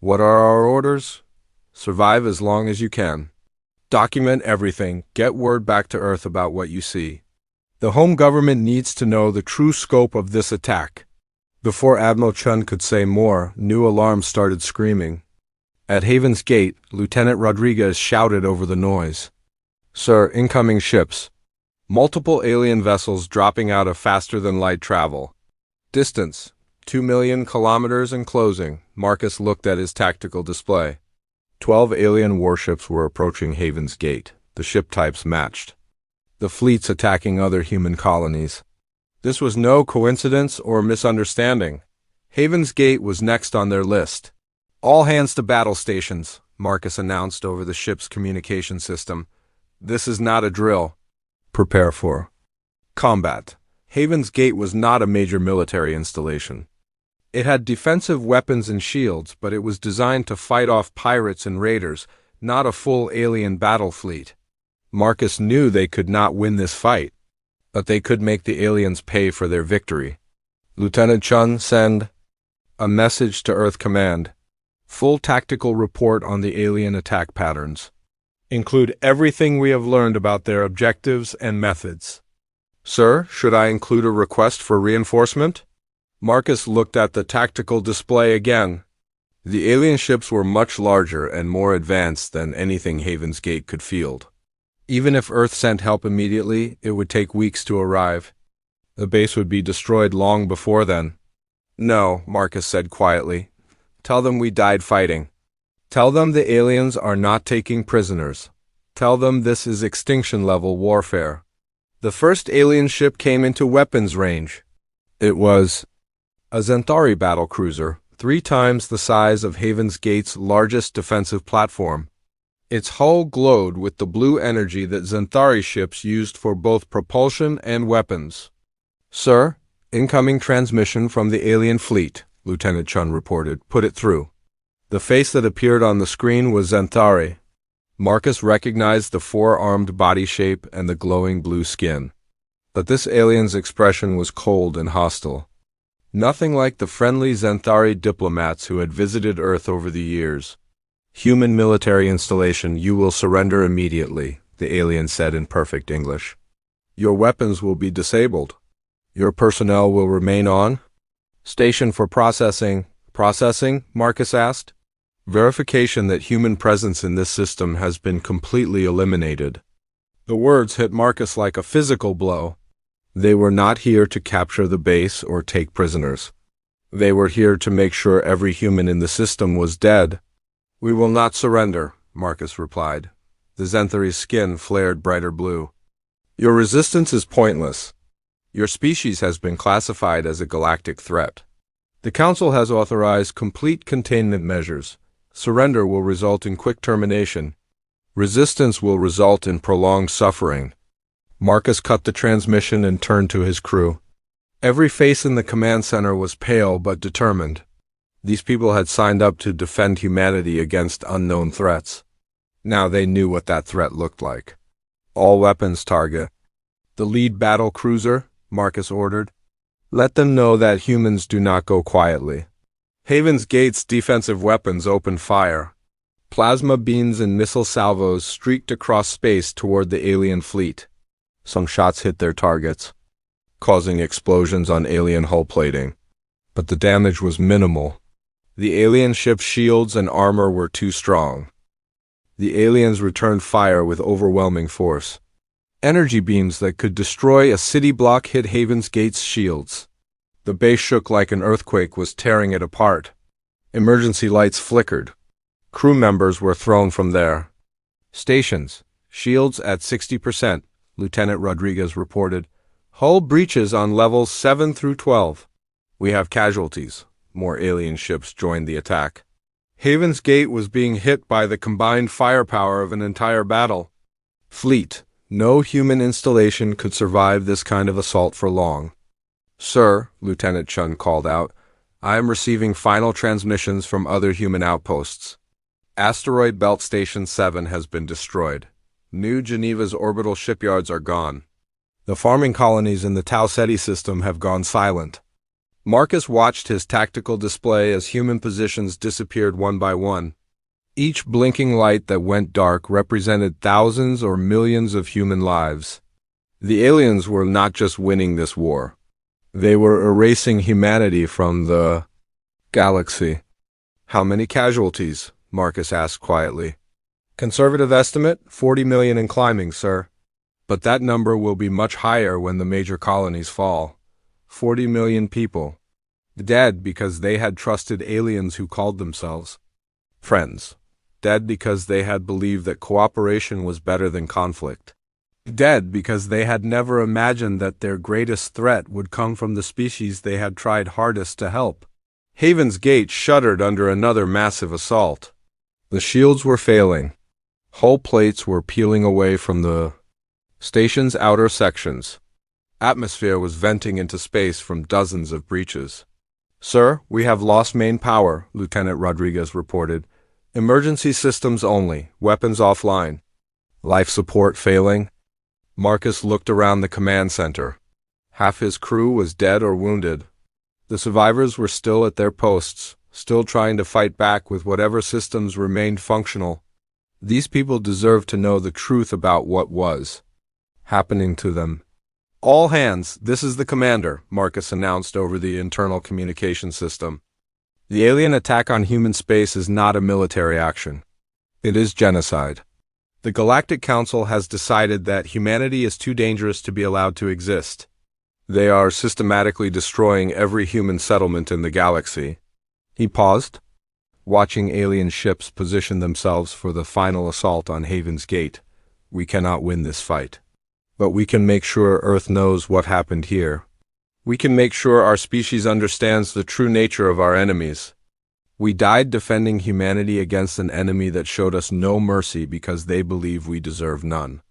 what are our orders? Survive as long as you can. Document everything. Get word back to Earth about what you see. The home government needs to know the true scope of this attack. Before Admiral Chun could say more, new alarms started screaming. At Haven's Gate, Lieutenant Rodriguez shouted over the noise. Sir, incoming ships. Multiple alien vessels dropping out of faster-than-light travel. Distance, 2 million kilometers and closing. Marcus looked at his tactical display. 12 alien warships were approaching Haven's Gate. The ship types matched. The fleets attacking other human colonies. This was no coincidence or misunderstanding. Haven's Gate was next on their list. All hands to battle stations, Marcus announced over the ship's communication system. This is not a drill. Prepare for combat. Haven's Gate was not a major military installation. It had defensive weapons and shields, but it was designed to fight off pirates and raiders, not a full alien battle fleet. Marcus knew they could not win this fight, but they could make the aliens pay for their victory. Lieutenant Chun, send a message to Earth Command. Full tactical report on the alien attack patterns. Include everything we have learned about their objectives and methods. Sir, should I include a request for reinforcement? Marcus looked at the tactical display again. The alien ships were much larger and more advanced than anything Haven's Gate could field. Even if Earth sent help immediately, it would take weeks to arrive. The base would be destroyed long before then. No, Marcus said quietly. Tell them we died fighting. Tell them the aliens are not taking prisoners. Tell them this is extinction-level warfare. The first alien ship came into weapons range. It was a Zentauri battlecruiser, 3 times the size of Haven's Gate's largest defensive platform. Its hull glowed with the blue energy that Zentauri ships used for both propulsion and weapons. Sir, incoming transmission from the alien fleet, Lieutenant Chun reported. Put it through. The face that appeared on the screen was Zentauri. Marcus recognized the 4-armed body shape and the glowing blue skin. But this alien's expression was cold and hostile. Nothing like the friendly Zentauri diplomats who had visited Earth over the years. Human military installation, you will surrender immediately, the alien said in perfect English. Your weapons will be disabled. Your personnel will remain on station for processing. Processing? Marcus asked. Verification that human presence in this system has been completely eliminated. The words hit Marcus like a physical blow. They were not here to capture the base or take prisoners. They were here to make sure every human in the system was dead. We will not surrender, Marcus replied. The Zentauri's skin flared brighter blue. Your resistance is pointless. Your species has been classified as a galactic threat. The Council has authorized complete containment measures. Surrender will result in quick termination. Resistance will result in prolonged suffering. Marcus cut the transmission and turned to his crew. Every face in the command center was pale but determined. These people had signed up to defend humanity against unknown threats. Now they knew what that threat looked like. All weapons target the lead battle cruiser, Marcus ordered. Let them know that humans do not go quietly. Haven's Gate's defensive weapons opened fire. Plasma beams and missile salvos streaked across space toward the alien fleet. Some shots hit their targets, causing explosions on alien hull plating. But the damage was minimal. The alien ship's shields and armor were too strong. The aliens returned fire with overwhelming force. Energy beams that could destroy a city block hit Haven's Gate's shields. The base shook like an earthquake was tearing it apart. Emergency lights flickered. Crew members were thrown from there. Stations. Shields at 60%, Lieutenant Rodriguez reported. Hull breaches on levels 7 through 12. We have casualties. More alien ships joined the attack. Haven's Gate was being hit by the combined firepower of an entire battle. Fleet. No human installation could survive this kind of assault for long. Sir, Lieutenant Chun called out, I am receiving final transmissions from other human outposts. Asteroid Belt Station 7 has been destroyed. New Geneva's orbital shipyards are gone. The farming colonies in the Tau Ceti system have gone silent. Marcus watched his tactical display as human positions disappeared one by one. Each blinking light that went dark represented thousands or millions of human lives. The aliens were not just winning this war. They were erasing humanity from the galaxy. How many casualties? Marcus asked quietly. Conservative estimate, 40 million and climbing, sir. But that number will be much higher when the major colonies fall. 40 million people. Dead because they had trusted aliens who called themselves friends. Dead because they had believed that cooperation was better than conflict. Dead because they had never imagined that their greatest threat would come from the species they had tried hardest to help. Haven's Gate shuddered under another massive assault. The shields were failing. Hull plates were peeling away from the station's outer sections. Atmosphere was venting into space from dozens of breaches. "Sir, we have lost main power," Lieutenant Rodriguez reported. "Emergency systems only, weapons offline. Life support failing." Marcus looked around the command center. Half his crew was dead or wounded. The survivors were still at their posts, still trying to fight back with whatever systems remained functional. These people deserved to know the truth about what was happening to them. "All hands, this is the commander," Marcus announced over the internal communication system. "The alien attack on human space is not a military action. It is genocide. The Galactic Council has decided that humanity is too dangerous to be allowed to exist. They are systematically destroying every human settlement in the galaxy." He paused, watching alien ships position themselves for the final assault on Haven's Gate. "We cannot win this fight. But we can make sure Earth knows what happened here. We can make sure our species understands the true nature of our enemies. We died defending humanity against an enemy that showed us no mercy because they believe we deserve none."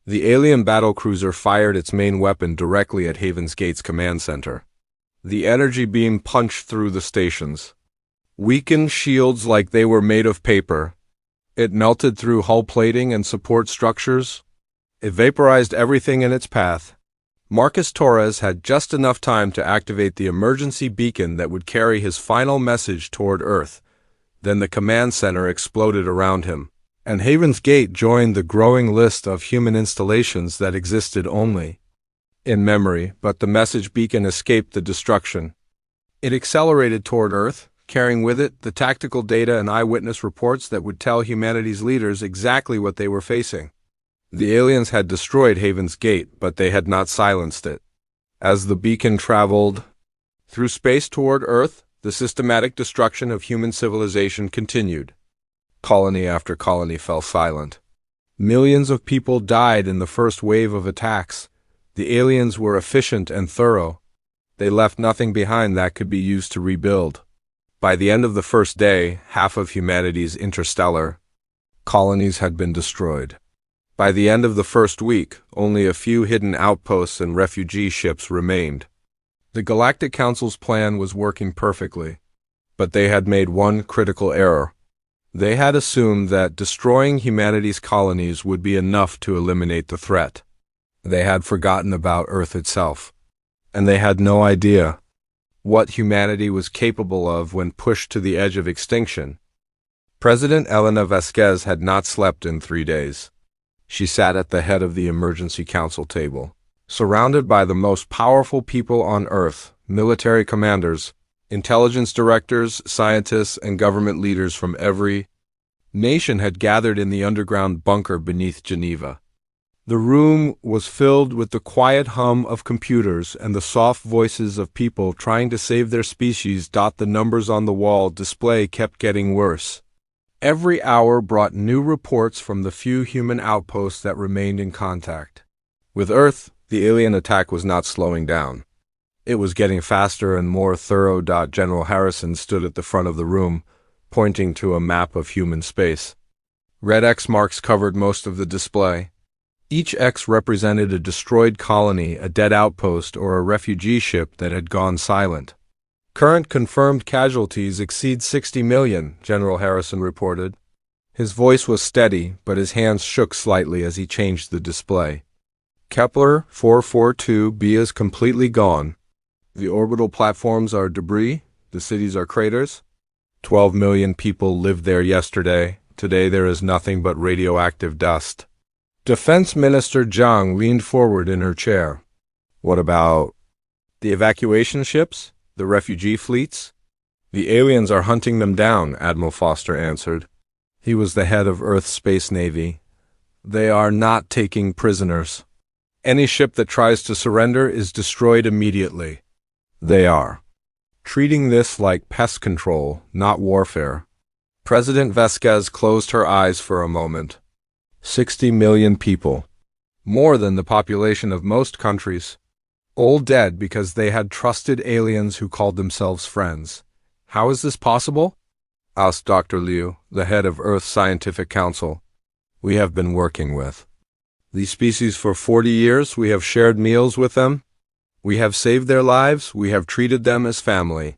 The alien battlecruiser fired its main weapon directly at Haven's Gate's command center. The energy beam punched through the stations, weakened shields like they were made of paper. It melted through hull plating and support structures. It vaporized everything in its path. Marcus Torres had just enough time to activate the emergency beacon that would carry his final message toward Earth. Then the command center exploded around him, and Haven's Gate joined the growing list of human installations that existed only in memory, but the message beacon escaped the destruction. It accelerated toward Earth, carrying with it the tactical data and eyewitness reports that would tell humanity's leaders exactly what they were facing. The aliens had destroyed Haven's Gate, but they had not silenced it. As the beacon traveled through space toward Earth, the systematic destruction of human civilization continued. Colony after colony fell silent. Millions of people died in the first wave of attacks. The aliens were efficient and thorough. They left nothing behind that could be used to rebuild. By the end of the first day, half of humanity's interstellar colonies had been destroyed. By the end of the first week, only a few hidden outposts and refugee ships remained. The Galactic Council's plan was working perfectly, but they had made one critical error. They had assumed that destroying humanity's colonies would be enough to eliminate the threat. They had forgotten about Earth itself, and they had no idea what humanity was capable of when pushed to the edge of extinction. President Elena Vasquez had not slept in 3 days. She sat at the head of the emergency council table, surrounded by the most powerful people on Earth, military commanders, intelligence directors, scientists, and government leaders from every nation had gathered in the underground bunker beneath Geneva. The room was filled with the quiet hum of computers and the soft voices of people trying to save their species. The numbers on the wall display kept getting worse. Every hour brought new reports from the few human outposts that remained in contact with Earth. The alien attack was not slowing down. It was getting faster and more thorough. General Harrison stood at the front of the room, pointing to a map of human space. Red X marks covered most of the display. Each X represented a destroyed colony, a dead outpost, or a refugee ship that had gone silent. "Current confirmed casualties exceed 60 million, General Harrison reported. His voice was steady, but his hands shook slightly as he changed the display. "Kepler 442b is completely gone. The orbital platforms are debris, the cities are craters. 12 million people lived there yesterday. Today there is nothing but radioactive dust." Defense Minister Zhang leaned forward in her chair. "What about the evacuation ships? The refugee fleets?" "The aliens are hunting them down," Admiral Foster answered. He was the head of Earth's Space Navy. "They are not taking prisoners. Any ship that tries to surrender is destroyed immediately. They are treating this like pest control, not warfare." President Vasquez closed her eyes for a moment. 60 million people, more than the population of most countries, all dead because they had trusted aliens who called themselves friends. "How is this possible?" asked Dr. Liu, the head of Earth's Scientific Council. we have been working with. These species for 40 years, we have shared meals with them. We have saved their lives, we have treated them as family.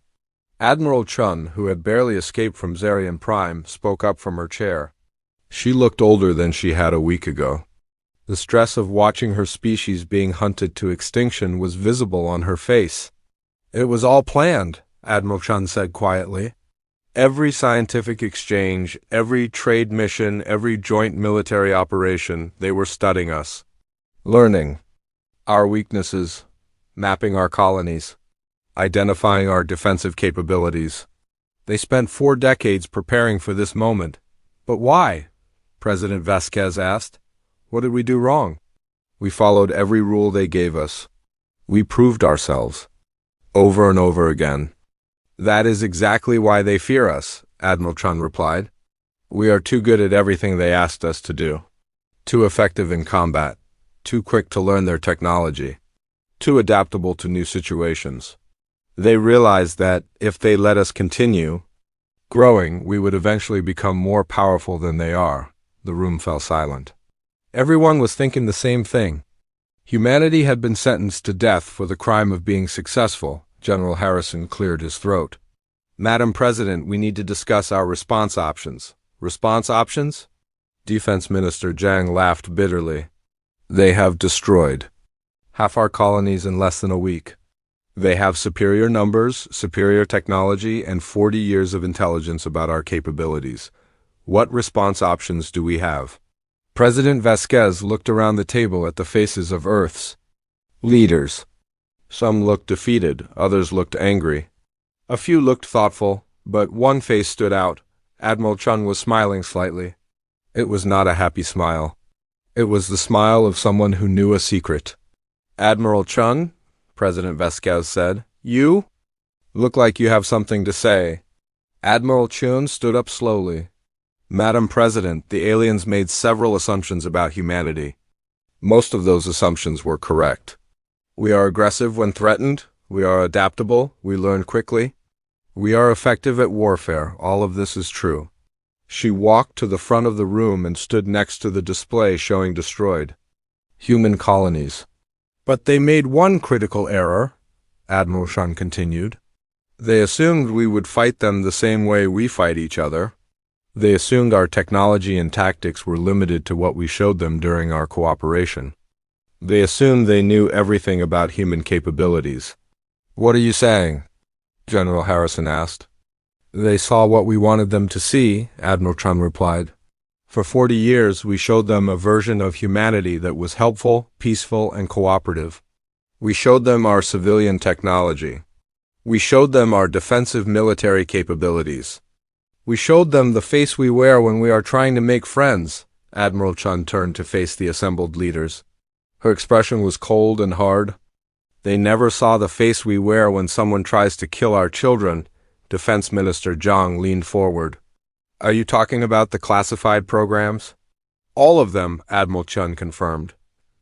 Admiral Chun, who had barely escaped from Zarian Prime, spoke up from her chair. She looked older than she had a week ago. The stress of watching her species being hunted to extinction was visible on her face. It was all planned, Admiral Chun said quietly. Every scientific exchange, every trade mission, every joint military operation, they were studying us. Learning our weaknesses, mapping our colonies, identifying our defensive capabilities. They spent 4 decades preparing for this moment. But why? President Vasquez asked. What did we do wrong? We followed every rule they gave us. We proved ourselves. Over and over again. That is exactly why they fear us, Admiral Chun replied. We are too good at everything they asked us to do. Too effective in combat. Too quick to learn their technology. Too adaptable to new situations. They realized that if they let us continue growing, we would eventually become more powerful than they are. The room fell silent. Everyone was thinking the same thing. Humanity had been sentenced to death for the crime of being successful. General Harrison cleared his throat. Madam President, we need to discuss our response options. Response options? Defense Minister Zhang laughed bitterly. They have destroyed half our colonies in less than a week. They have superior numbers, superior technology, and 40 years of intelligence about our capabilities. What response options do we have? President Vasquez looked around the table at the faces of Earth's leaders. Some looked defeated, others looked angry. A few looked thoughtful, but one face stood out. Admiral Chun was smiling slightly. It was not a happy smile. It was the smile of someone who knew a secret. Admiral Chun, President Vasquez said, you look like you have something to say. Admiral Chun stood up slowly. Madam President, the aliens made several assumptions about humanity. Most of those assumptions were correct. We are aggressive when threatened. We are adaptable. We learn quickly. We are effective at warfare. All of this is true. She walked to the front of the room and stood next to the display showing destroyed human colonies. But they made one critical error, Admiral Chun continued. They assumed we would fight them the same way we fight each other. They assumed our technology and tactics were limited to what we showed them during our cooperation. They assumed they knew everything about human capabilities. What are you saying? General Harrison asked. They saw what we wanted them to see, Admiral Chun replied. For 40 years, we showed them a version of humanity that was helpful, peaceful, and cooperative. We showed them our civilian technology. We showed them our defensive military capabilities. We showed them the face we wear when we are trying to make friends. Admiral Chun turned to face the assembled leaders. Her expression was cold and hard. They never saw the face we wear when someone tries to kill our children. Defense Minister Zhang leaned forward. Are you talking about the classified programs? All of them, Admiral Chun confirmed.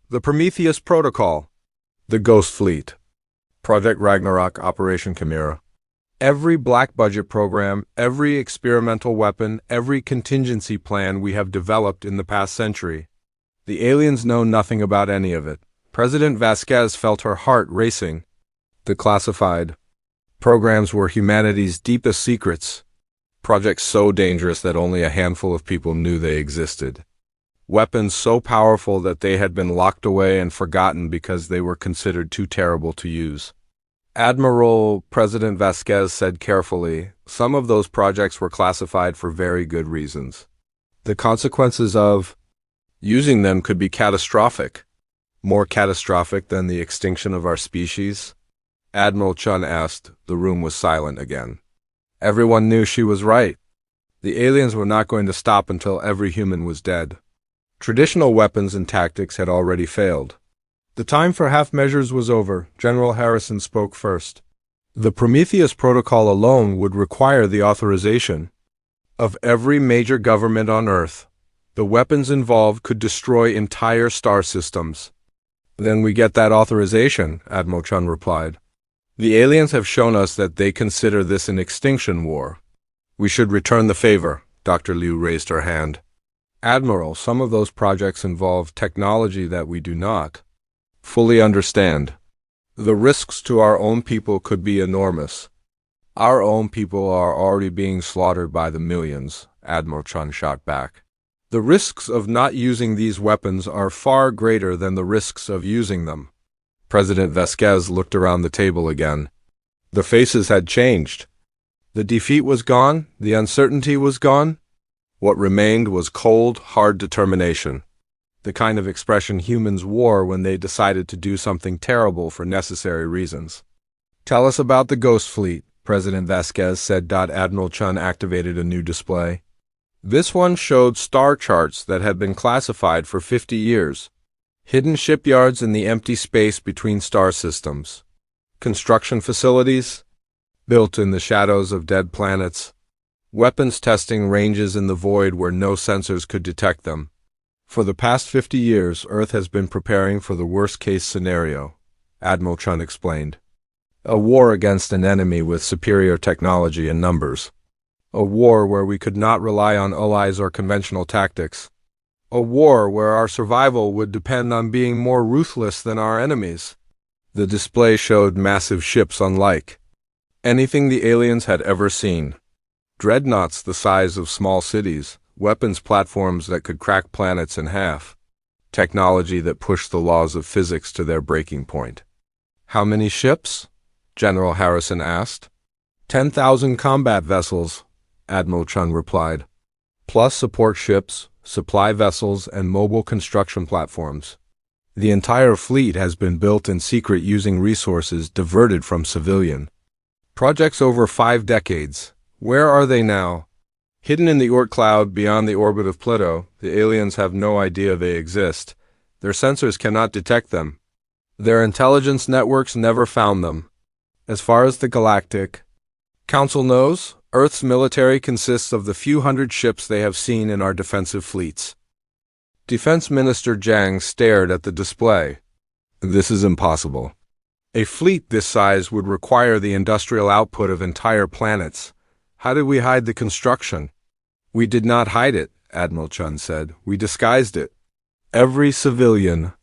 The Prometheus Protocol. The Ghost Fleet. Project Ragnarok, Operation Chimera. Every black budget program, every experimental weapon, every contingency plan we have developed in the past century. The aliens know nothing about any of it. President Vasquez felt her heart racing. The classified programs were humanity's deepest secrets. Projects so dangerous that only a handful of people knew they existed. Weapons so powerful that they had been locked away and forgotten because they were considered too terrible to use. Admiral President Vasquez said carefully, some of those projects were classified for very good reasons. The consequences of using them could be catastrophic. More catastrophic than the extinction of our species? Admiral Chun asked. The room was silent again. Everyone knew she was right. The aliens were not going to stop until every human was dead. Traditional weapons and tactics had already failed. The time for half measures was over. General Harrison spoke first. The Prometheus Protocol alone would require the authorization of every major government on Earth. The weapons involved could destroy entire star systems. Then we get that authorization, Admiral Chun replied. The aliens have shown us that they consider this an extinction war. We should return the favor. Dr. Liu raised her hand. Admiral, some of those projects involve technology that we do not fully understand. The risks to our own people could be enormous. Our own people are already being slaughtered by the millions, Admiral Chun shot back. The risks of not using these weapons are far greater than the risks of using them. President Vasquez looked around the table again. The faces had changed. The defeat was gone, the uncertainty was gone. What remained was cold, hard determination. The kind of expression humans wore when they decided to do something terrible for necessary reasons. Tell us about the Ghost Fleet, President Vasquez said. Admiral Chun activated a new display. This one showed star charts that had been classified for 50 years. Hidden shipyards in the empty space between star systems. Construction facilities built in the shadows of dead planets. Weapons testing ranges in the void where no sensors could detect them. For the past 50 years, Earth has been preparing for the worst-case scenario, Admiral Chun explained. A war against an enemy with superior technology and numbers. A war where we could not rely on allies or conventional tactics. A war where our survival would depend on being more ruthless than our enemies. The display showed massive ships unlike anything the aliens had ever seen. Dreadnoughts the size of small cities, weapons platforms that could crack planets in half. Technology that pushed the laws of physics to their breaking point. How many ships? General Harrison asked. 10,000 combat vessels, Admiral Chun replied, plus support ships, supply vessels, and mobile construction platforms. The entire fleet has been built in secret using resources diverted from civilian projects over 5 decades. Where are they now? Hidden in the Oort cloud beyond the orbit of Pluto, the aliens have no idea they exist. Their sensors cannot detect them. Their intelligence networks never found them. As far as the Galactic Council knows, Earth's military consists of the few hundred ships they have seen in our defensive fleets. Defense Minister Jiang stared at the display. This is impossible. A fleet this size would require the industrial output of entire planets. How did we hide the construction? We did not hide it, Admiral Chun said. We disguised it. Every civilian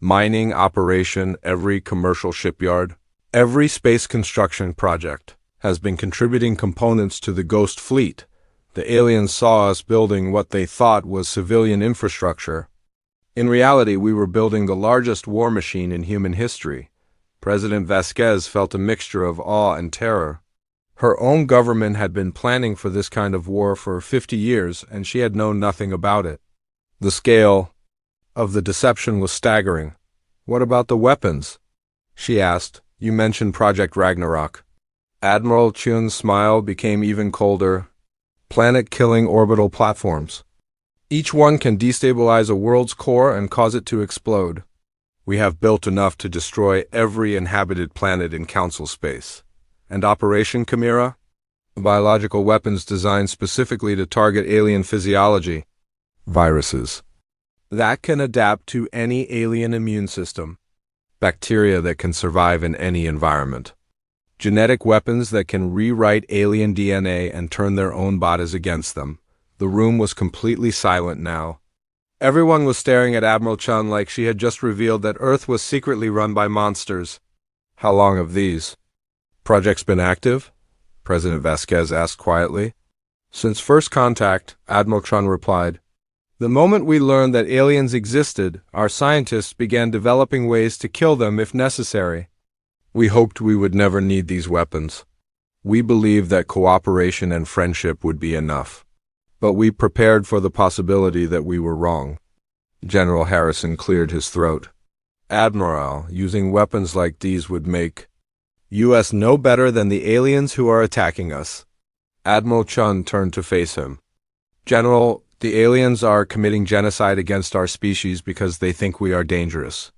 mining operation, every commercial shipyard, every space construction project has been contributing components to the Ghost Fleet. The aliens saw us building what they thought was civilian infrastructure. In reality, we were building the largest war machine in human history. President Vasquez felt a mixture of awe and terror. Her own government had been planning for this kind of war for 50 years, and she had known nothing about it. The scale of the deception was staggering. What about the weapons? She asked. You mentioned Project Ragnarok. Admiral Chun's smile became even colder. Planet-killing orbital platforms. Each one can destabilize a world's core and cause it to explode. We have built enough to destroy every inhabited planet in Council space. And Operation Chimera? Biological weapons designed specifically to target alien physiology. Viruses that can adapt to any alien immune system. Bacteria that can survive in any environment. Genetic weapons that can rewrite alien DNA and turn their own bodies against them. The room was completely silent now. Everyone was staring at Admiral Chun like she had just revealed that Earth was secretly run by monsters. How long have these projects been active? President Vasquez asked quietly. Since first contact, Admiral Chun replied. The moment we learned that aliens existed, our scientists began developing ways to kill them if necessary. We hoped we would never need these weapons. We believed that cooperation and friendship would be enough. But we prepared for the possibility that we were wrong. General Harrison cleared his throat. Admiral, using weapons like these would make U.S. no better than the aliens who are attacking us. Admiral Chun turned to face him. General, the aliens are committing genocide against our species because they think we are dangerous.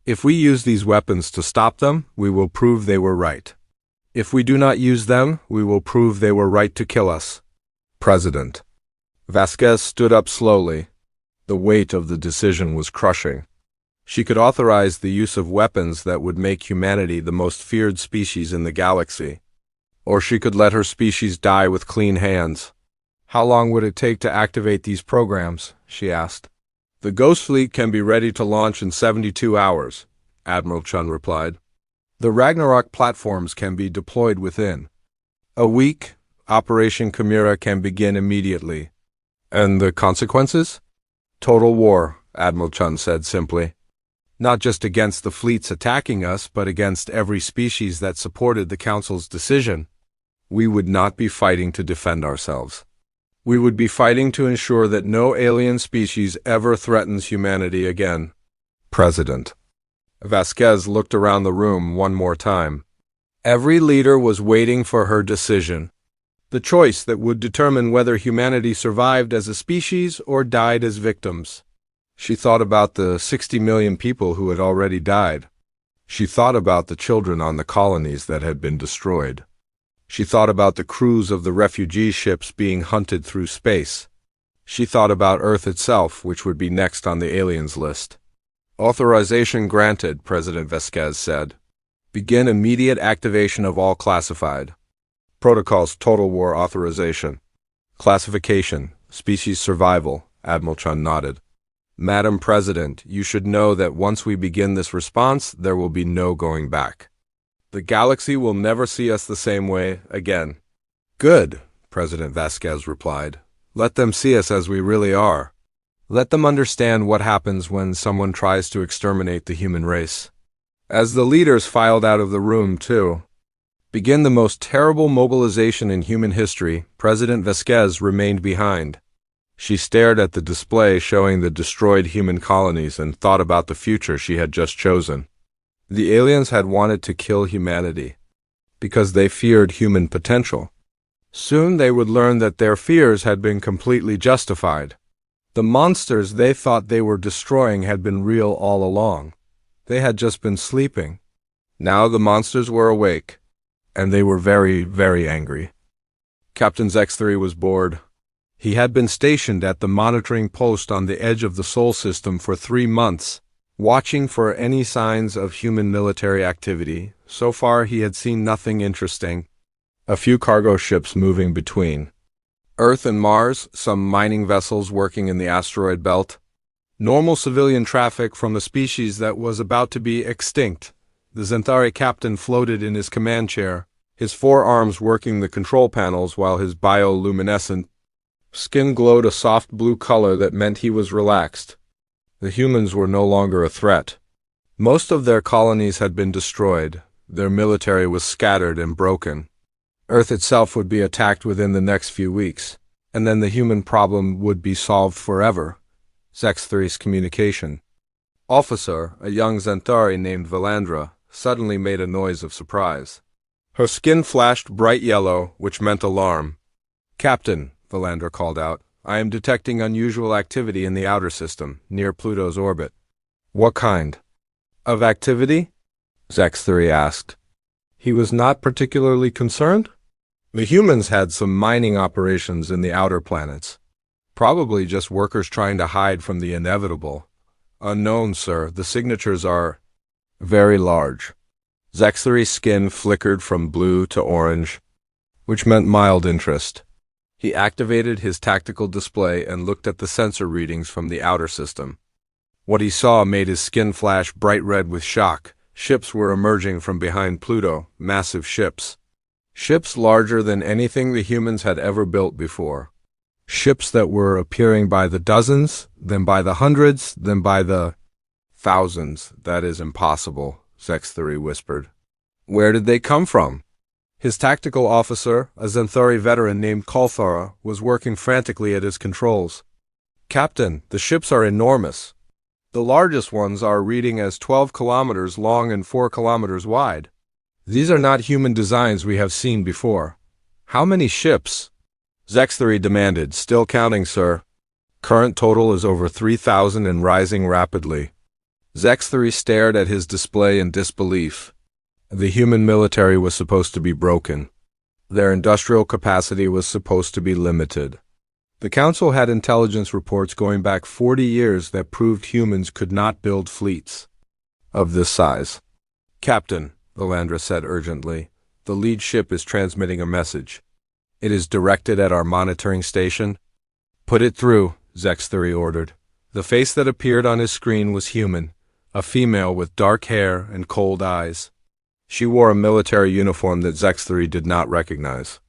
If we use these weapons to stop them, we will prove they were right. If we do not use them, we will prove they were right to kill us. President. Vasquez stood up slowly. The weight of the decision was crushing. She could authorize the use of weapons that would make humanity the most feared species in the galaxy. Or she could let her species die with clean hands. How long would it take to activate these programs? She asked. The Ghost Fleet can be ready to launch in 72 hours, Admiral Chun replied. The Ragnarok platforms can be deployed within a week. Operation Chimera can begin immediately. And the consequences? Total war, Admiral Chun said simply. Not just against the fleets attacking us, but against every species that supported the Council's decision. We would not be fighting to defend ourselves. We would be fighting to ensure that no alien species ever threatens humanity again. President. Vasquez looked around the room one more time. Every leader was waiting for her decision. The choice that would determine whether humanity survived as a species or died as victims. She thought about the 60 million people who had already died. She thought about the children on the colonies that had been destroyed. She thought about the crews of the refugee ships being hunted through space. She thought about Earth itself, which would be next on the aliens list. Authorization granted, President Vasquez said. Begin immediate activation of all classified. Protocols Total War Authorization. Classification, Species Survival, Admiral Chun nodded. Madam President, you should know that once we begin this response, there will be no going back. The galaxy will never see us the same way again. Good, President Vasquez replied. Let them see us as we really are. Let them understand what happens when someone tries to exterminate the human race. As the leaders filed out of the room, too, begin the most terrible mobilization in human history, President Vasquez remained behind. She stared at the display showing the destroyed human colonies and thought about the future she had just chosen. The aliens had wanted to kill humanity because they feared human potential. Soon they would learn that their fears had been completely justified. The monsters they thought they were destroying had been real all along. They had just been sleeping. Now the monsters were awake, and they were very, very angry. Captain X3 was bored. He had been stationed at the monitoring post on the edge of the Sol system for 3 months, watching for any signs of human military activity. So far he had seen nothing interesting. A few cargo ships moving between Earth and Mars, some mining vessels working in the asteroid belt. Normal civilian traffic from a species that was about to be extinct. The Zentari captain floated in his command chair, his 4 arms working the control panels while his bioluminescent skin glowed a soft blue color that meant he was relaxed. The humans were no longer a threat. Most of their colonies had been destroyed. Their military was scattered and broken. Earth itself would be attacked within the next few weeks, and then the human problem would be solved forever. X3's communication. Officer, a young Zentari named Valandra, suddenly made a noise of surprise. Her skin flashed bright yellow, which meant alarm. Captain, Valandra called out, I am detecting unusual activity in the outer system, near Pluto's orbit. What kind of activity? X3 asked. He was not particularly concerned. The humans had some mining operations in the outer planets. Probably just workers trying to hide from the inevitable. Unknown, sir. The signatures are very large. X3's skin flickered from blue to orange, which meant mild interest. He activated his tactical display and looked at the sensor readings from the outer system. What he saw made his skin flash bright red with shock. Ships were emerging from behind Pluto, massive ships. Ships larger than anything the humans had ever built before. Ships that were appearing by the dozens, then by the hundreds, then by the thousands. That is impossible, X3 whispered. Where did they come from? His tactical officer, a Zentari veteran named Kalthara, was working frantically at his controls. Captain, the ships are enormous. The largest ones are reading as 12 kilometers long and 4 kilometers wide. These are not human designs we have seen before. How many ships? X3 demanded. Still counting, sir. Current total is over 3,000 and rising rapidly. X3 stared at his display in disbelief. The human military was supposed to be broken. Their industrial capacity was supposed to be limited. The Council had intelligence reports going back 40 years that proved humans could not build fleets of this size. Captain, Valandra said urgently, the lead ship is transmitting a message. It is directed at our monitoring station. Put it through, Zexthury ordered. The face that appeared on his screen was human, a female with dark hair and cold eyes. She wore a military uniform that Zexthury did not recognize.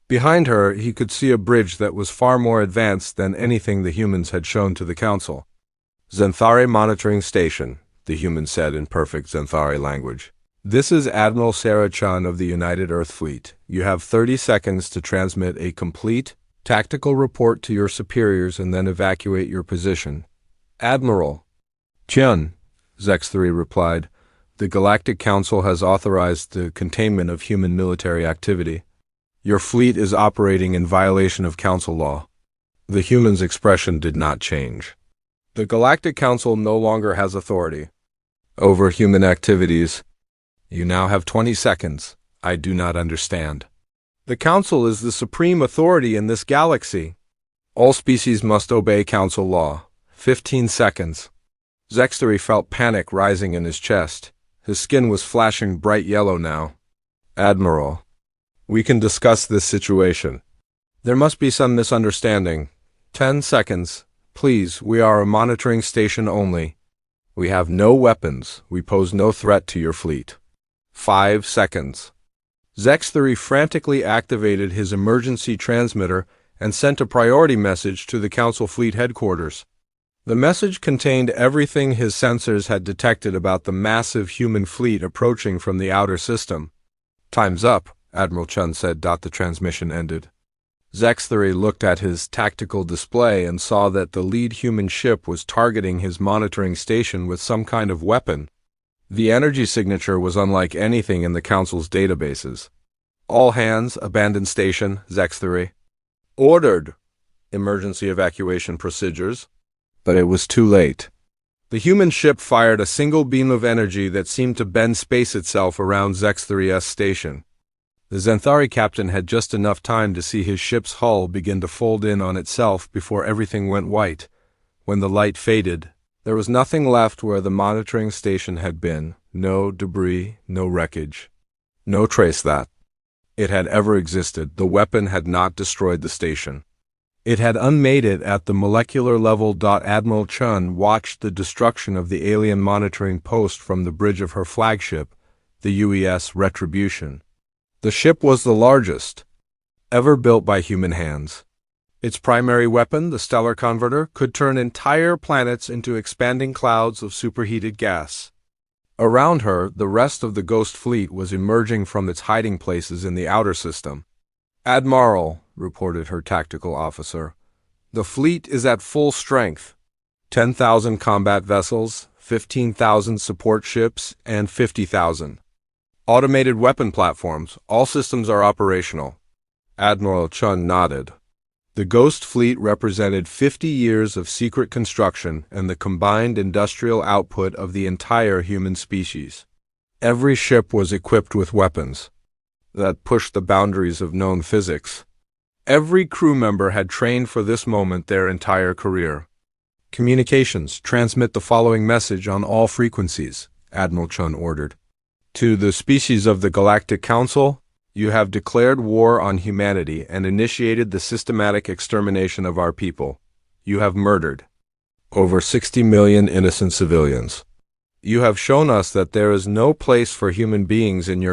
Behind her, he could see a bridge that was far more advanced than anything the humans had shown to the Council. Zenthari Monitoring Station, the human said in perfect Zenthari language. This is Admiral Sarah Chun of the United Earth Fleet. You have 30 seconds to transmit a complete, tactical report to your superiors and then evacuate your position. Admiral. Chun, Zexthury replied. The Galactic Council has authorized the containment of human military activity. Your fleet is operating in violation of Council law. The human's expression did not change. The Galactic Council no longer has authority over human activities. You now have 20 seconds. I do not understand. The Council is the supreme authority in this galaxy. All species must obey Council law. 15 seconds. Zexthury felt panic rising in his chest. His skin was flashing bright yellow now. Admiral, we can discuss this situation. There must be some misunderstanding. 10 seconds. Please, we are a monitoring station only. We have no weapons. We pose no threat to your fleet. 5 seconds. Zexthury frantically activated his emergency transmitter and sent a priority message to the Council Fleet headquarters. The message contained everything his sensors had detected about the massive human fleet approaching from the outer system. Time's up, Admiral Chun said. The transmission ended. Zexthury looked at his tactical display and saw that the lead human ship was targeting his monitoring station with some kind of weapon. The energy signature was unlike anything in the Council's databases. All hands, abandon station, Zexthury. Ordered. Emergency evacuation procedures. But it was too late. The human ship fired a single beam of energy that seemed to bend space itself around Zexthury's station. The Zenthari captain had just enough time to see his ship's hull begin to fold in on itself before everything went white. When the light faded, there was nothing left where the monitoring station had been. No debris, no wreckage. No trace that it had ever existed. The weapon had not destroyed the station. It had unmade it at the molecular level. Admiral Chun watched the destruction of the alien monitoring post from the bridge of her flagship, the UES Retribution. The ship was the largest ever built by human hands. Its primary weapon, the stellar converter, could turn entire planets into expanding clouds of superheated gas. Around her, the rest of the Ghost Fleet was emerging from its hiding places in the outer system. Admiral, reported her tactical officer, the fleet is at full strength. 10,000 combat vessels, 15,000 support ships, and 50,000 automated weapon platforms. All systems are operational. Admiral Chun nodded. The Ghost Fleet represented 50 years of secret construction and the combined industrial output of the entire human species. Every ship was equipped with weapons that pushed the boundaries of known physics. Every crew member had trained for this moment their entire career. Communications, transmit the following message on all frequencies, Admiral Chun ordered. To the species of the Galactic Council, you have declared war on humanity and initiated the systematic extermination of our people. You have murdered over 60 million innocent civilians. You have shown us that there is no place for human beings in your